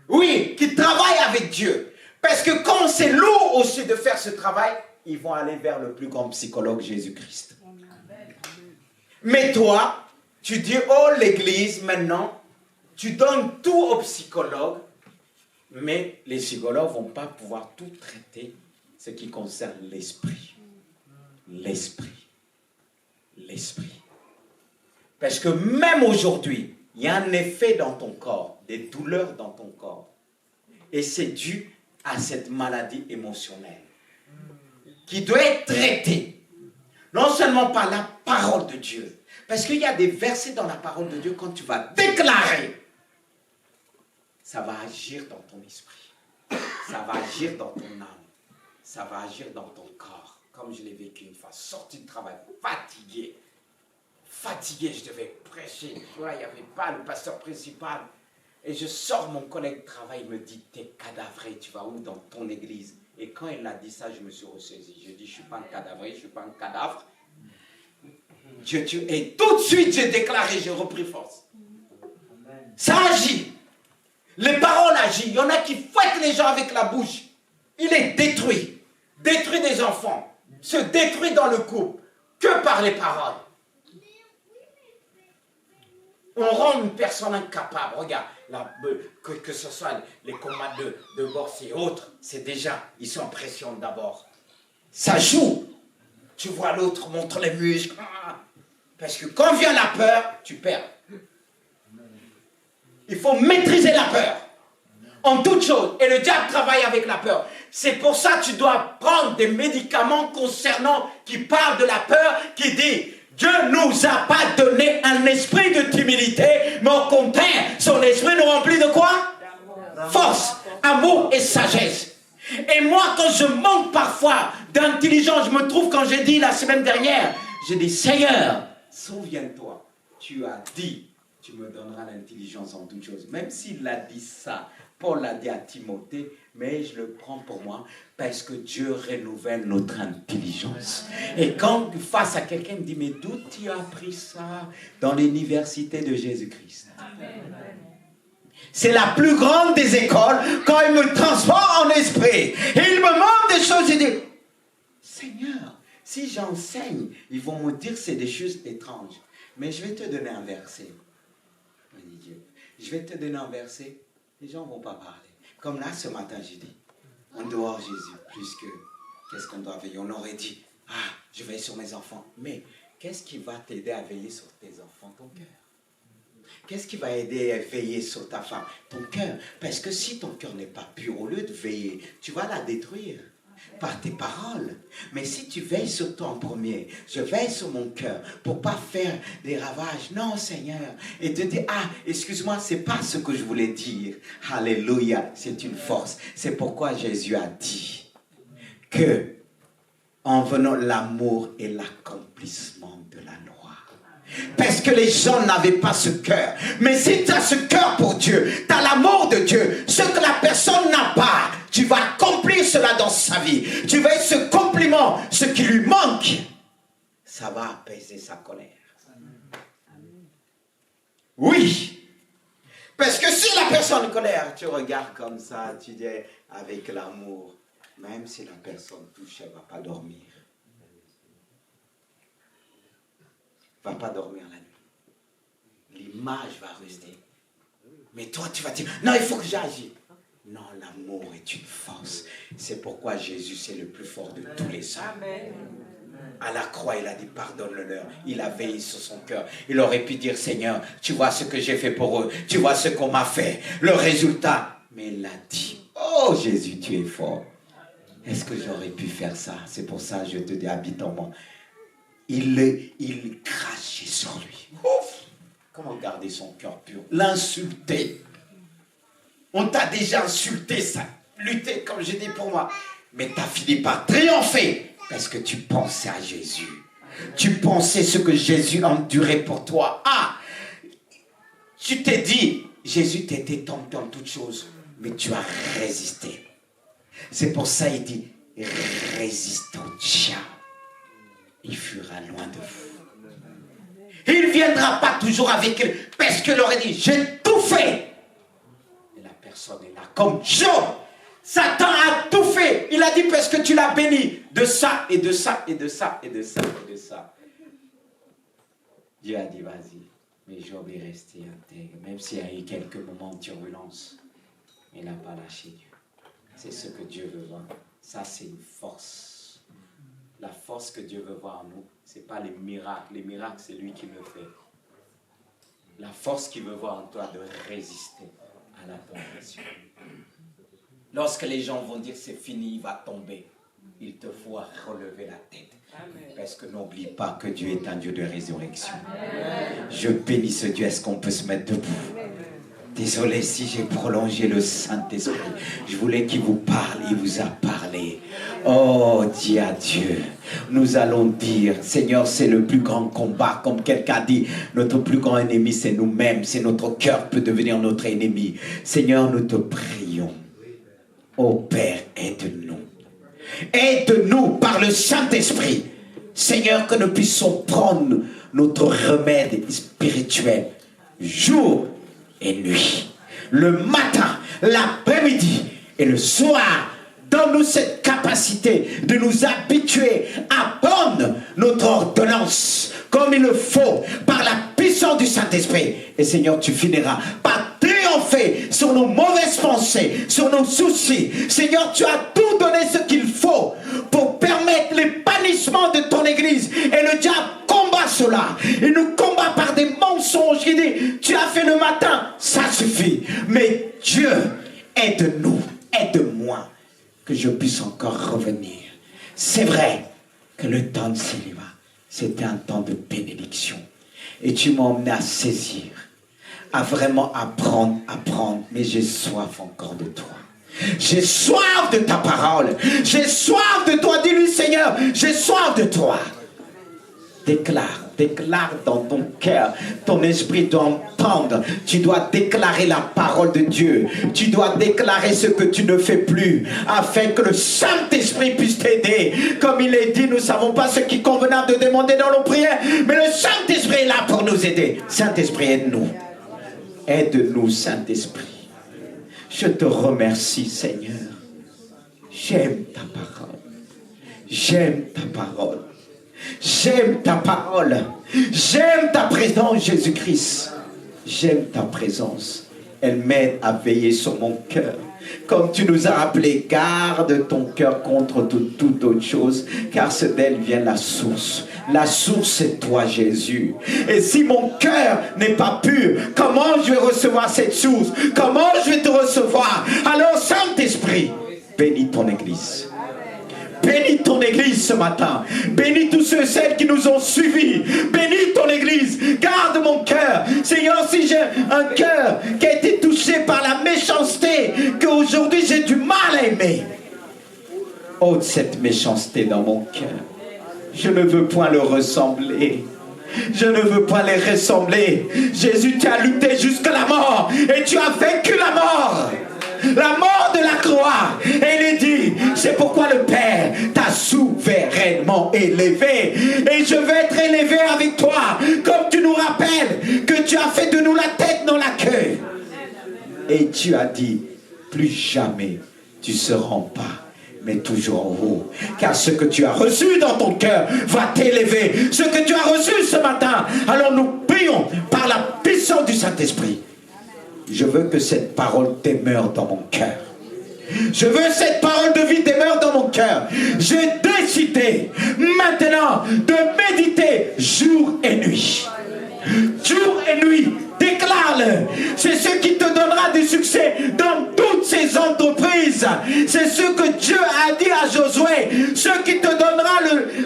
Oui, qui travaillent avec Dieu. Parce que quand c'est lourd aussi de faire ce travail, ils vont aller vers le plus grand psychologue, Jésus-Christ. Mais toi, tu dis, oh l'église maintenant, tu donnes tout aux psychologues, mais les psychologues ne vont pas pouvoir tout traiter ce qui concerne l'esprit. L'esprit. L'esprit. Parce que même aujourd'hui, il y a un effet dans ton corps, des douleurs dans ton corps. Et c'est dû à cette maladie émotionnelle qui doit être traitée. Non seulement par la parole de Dieu. Parce qu'il y a des versets dans la parole de Dieu, quand tu vas déclarer, ça va agir dans ton esprit. Ça va agir dans ton âme. Ça va agir dans ton corps. Comme je l'ai vécu une fois, sorti de travail, fatigué. Fatigué, je devais prêcher. Tu vois, il n'y avait pas le pasteur principal. Et je sors, mon collègue de travail me dit, t'es cadavré, tu vas où dans ton église? Et quand il a dit ça, je me suis ressaisi. Je dis, je ne suis pas un cadavré, je ne suis pas un cadavre. Dieu tue. Et tout de suite, j'ai déclaré, j'ai repris force. Ça agit. Les paroles agissent. Il y en a qui fouettent les gens avec la bouche. Il est détruit. Détruit des enfants. Se détruit dans le couple. Que par les paroles. On rend une personne incapable. Regarde, que ce soit les combats de boxe et autres, c'est déjà, ils sont en pression d'abord. Ça joue. Tu vois l'autre montre les muscles. Parce que quand vient la peur, tu perds. Il faut maîtriser la peur. En toute chose. Et le diable travaille avec la peur. C'est pour ça que tu dois prendre des médicaments concernant, qui parlent de la peur, qui dit, Dieu ne nous a pas donné un esprit de timidité, mais au contraire, son esprit nous remplit de quoi? Force, amour et sagesse. Et moi, quand je manque parfois d'intelligence, je me trouve, quand j'ai dit la semaine dernière, j'ai dit, Seigneur, souviens-toi, tu as dit, tu me donneras l'intelligence en toutes choses. Même s'il a dit ça, Paul l'a dit à Timothée, mais je le prends pour moi, parce que Dieu renouvelle notre intelligence. Et quand face à quelqu'un me dit, mais d'où tu as appris ça? Dans l'université de Jésus-Christ. C'est la plus grande des écoles, quand il me transforme en esprit. Et il me montre des choses, et dit, Seigneur, si j'enseigne, ils vont me dire que c'est des choses étranges. Mais je vais te donner un verset. Je vais te donner un verset, les gens ne vont pas parler. Comme là, ce matin, j'ai dit, en dehors Jésus, plus que, qu'est-ce qu'on doit veiller? On aurait dit, je veille sur mes enfants. Mais qu'est-ce qui va t'aider à veiller sur tes enfants, ton cœur? Qu'est-ce qui va aider à veiller sur ta femme? Ton cœur. Parce que si ton cœur n'est pas pur, au lieu de veiller, tu vas la détruire par tes paroles. Mais si tu veilles sur toi en premier, je veille sur mon cœur pour pas faire des ravages. Non, Seigneur. Et te dire, ah, excuse-moi, c'est pas ce que je voulais dire. Alléluia, c'est une force. C'est pourquoi Jésus a dit que en venant l'amour et l'accomplissement de la loi. Parce que les gens n'avaient pas ce cœur. Mais si tu as ce cœur pour Dieu, tu as l'amour de Dieu, ce que la personne n'a pas, tu vas accomplir cela dans sa vie. Tu vas être ce compliment, ce qui lui manque. Ça va apaiser sa colère. Oui. Parce que si la personne est colère, tu regardes comme ça, tu dis avec l'amour, même si la personne touche, elle ne va pas dormir. Va pas dormir la nuit. L'image va rester. Mais toi, tu vas dire, non, il faut que j'agisse. Non, l'amour est une force. C'est pourquoi Jésus, c'est le plus fort de tous les hommes. À la croix, il a dit, pardonne-leur. Il a veillé sur son cœur. Il aurait pu dire, Seigneur, tu vois ce que j'ai fait pour eux. Tu vois ce qu'on m'a fait. Le résultat. Mais il a dit, oh Jésus, tu es fort. Est-ce que j'aurais pu faire ça? C'est pour ça que je te dis, habite en moi. Il crachait sur lui. Ouf! Comment garder son cœur pur? L'insulter. On t'a déjà insulté, ça. Lutter, comme je dis pour moi. Mais tu as fini par triompher. Parce que tu pensais à Jésus. Tu pensais ce que Jésus endurait pour toi. Ah! Tu t'es dit, Jésus t'était tenté en toutes choses. Mais tu as résisté. C'est pour ça qu'il dit, résiste au diable. Il fuira loin de vous. Il ne viendra pas toujours avec elle. Parce qu'il aurait dit, j'ai tout fait. Et la personne est là. Comme Job. Satan a tout fait. Il a dit, parce que tu l'as béni. De ça, et de ça, et de ça, et de ça, et de ça. Dieu a dit, vas-y. Mais Job est resté intègre. Même s'il y a eu quelques moments de turbulence. Il n'a pas lâché Dieu. C'est ce que Dieu veut voir. Ça, c'est une force. La force que Dieu veut voir en nous, ce n'est pas les miracles. Les miracles, c'est lui qui le fait. La force qu'il veut voir en toi de résister à la tentation. Lorsque les gens vont dire c'est fini, il va tomber, il te faut relever la tête. Parce que n'oublie pas que Dieu est un Dieu de résurrection. Je bénis ce Dieu. Est-ce qu'on peut se mettre debout? Désolé si j'ai prolongé le Saint-Esprit. Je voulais qu'il vous parle, il vous a parlé. Oh, dis à Dieu. Nous allons dire, Seigneur, c'est le plus grand combat. Comme quelqu'un dit, notre plus grand ennemi, c'est nous-mêmes. C'est notre cœur peut devenir notre ennemi. Seigneur, nous te prions. Oh Père, aide-nous. Aide-nous par le Saint-Esprit. Seigneur, que nous puissions prendre notre remède spirituel jour et nuit, le matin, l'après-midi et le soir. Donne-nous cette capacité de nous habituer à prendre notre ordonnance comme il le faut par la puissance du Saint-Esprit. Et Seigneur, tu finiras par triompher sur nos mauvaises pensées, sur nos soucis. Seigneur, tu as tout donné ce qu'il faut pour permettre l'épanouissement de ton Église. Et le diable combat cela. Il nous combat par des mensonges. Il dit, tu as fait le matin, ça suffit. Mais Dieu, aide-nous, aide-moi, que je puisse encore revenir. C'est vrai que le temps de célibat, c'était un temps de bénédiction. Et tu m'as emmené à saisir, à vraiment apprendre, mais j'ai soif encore de toi. J'ai soif de ta parole. J'ai soif de toi. Dis-lui, Seigneur, j'ai soif de toi. Déclare dans ton cœur. Ton esprit doit entendre. Tu dois déclarer la parole de Dieu. Tu dois déclarer ce que tu ne fais plus, afin que le Saint-Esprit puisse t'aider. Comme il est dit, nous ne savons pas ce qui est convenable de demander dans nos prières, mais le Saint-Esprit est là pour nous aider. Saint-Esprit, aide-nous. Aide-nous, Saint-Esprit. Je te remercie, Seigneur. J'aime ta parole. J'aime ta parole. J'aime ta parole. J'aime ta présence, Jésus-Christ. J'aime ta présence. Elle m'aide à veiller sur mon cœur. Comme tu nous as rappelé, garde ton cœur contre toute autre chose, car c'est d'elle vient la source. La source, c'est toi, Jésus. Et si mon cœur n'est pas pur, comment je vais recevoir cette source? Comment je vais te recevoir? Alors, Saint-Esprit, bénis ton Église. Bénis ton Église ce matin. Bénis tous ceux et celles qui nous ont suivis. Bénis ton Église. Garde mon cœur. Seigneur, si j'ai un cœur qui a été touché par la méchanceté, qu'aujourd'hui j'ai du mal à aimer, ôte cette méchanceté dans mon cœur. Je ne veux point le ressembler. Je ne veux pas les ressembler. Jésus, tu as lutté jusqu'à la mort et tu as vaincu la mort. La mort de la croix. Et il dit, c'est pourquoi le Père t'a souverainement élevé. Et je vais être élevé avec toi. Comme tu nous rappelles que tu as fait de nous la tête, non la queue. Et tu as dit, plus jamais tu seras en bas, mais toujours en haut. Car ce que tu as reçu dans ton cœur va t'élever. Ce que tu as reçu ce matin. Alors nous prions par la puissance du Saint-Esprit. Je veux que cette parole demeure dans mon cœur. Je veux cette parole de vie demeure dans mon cœur. J'ai décidé maintenant de méditer jour et nuit. Jour et nuit, déclare-le. C'est ce qui te donnera du succès dans toutes ces entreprises. C'est ce que Dieu a dit à Josué. Ce qui te donnera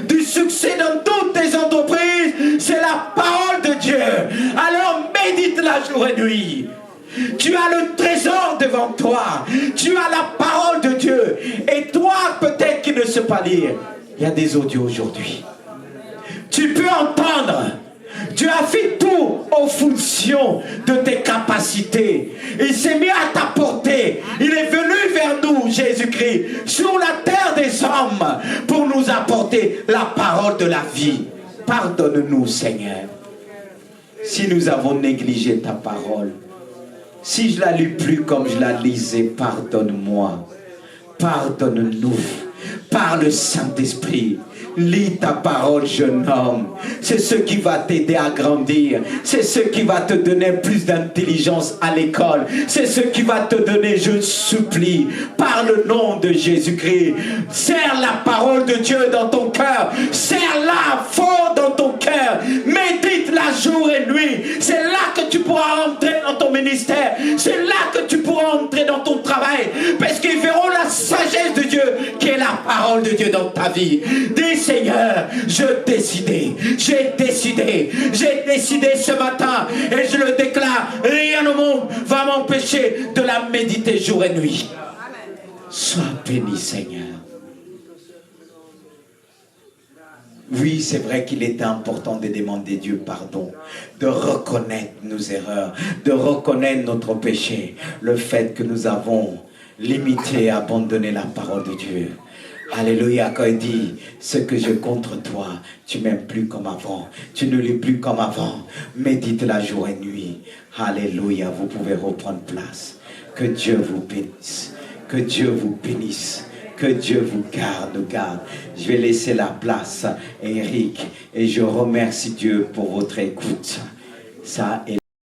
du succès dans toutes tes entreprises, c'est la parole de Dieu. Alors médite-la jour et nuit. Tu as le trésor devant toi. Tu as la parole de Dieu. Et toi, peut-être qui ne sais pas lire, il y a des audios aujourd'hui. Tu peux entendre. Tu as fait tout en fonction de tes capacités. Il s'est mis à t'apporter. Il est venu vers nous, Jésus-Christ, sur la terre des hommes, pour nous apporter la parole de la vie. Pardonne-nous, Seigneur, si nous avons négligé ta parole. Si je la lis plus comme je la lisais, pardonne-moi. Pardonne-nous. Par le Saint-Esprit. Lis ta parole, jeune homme. C'est ce qui va t'aider à grandir. C'est ce qui va te donner plus d'intelligence à l'école. C'est ce qui va te donner, je supplie, par le nom de Jésus-Christ. Serre la parole de Dieu dans ton cœur. Serre-la fort dans ton cœur. Médite-la jour et nuit. C'est là que tu pourras entrer dans ton ministère. C'est là que tu pourras entrer dans ton travail. Parce qu'ils verront la sagesse de Dieu qui est la parole de Dieu dans ta vie. Dis, Seigneur, j'ai décidé ce matin et je le déclare, rien au monde va m'empêcher de la méditer jour et nuit. Sois béni, Seigneur. Oui, c'est vrai qu'il est important de demander Dieu pardon, de reconnaître nos erreurs, de reconnaître notre péché, le fait que nous avons limité et abandonné la parole de Dieu. Alléluia, quand il dit, ce que j'ai contre toi, tu m'aimes plus comme avant, tu ne l'es plus comme avant, médite la jour et nuit. Alléluia, vous pouvez reprendre place. Que Dieu vous bénisse, que Dieu vous bénisse, que Dieu vous garde. Je vais laisser la place à Eric et je remercie Dieu pour votre écoute. Ça est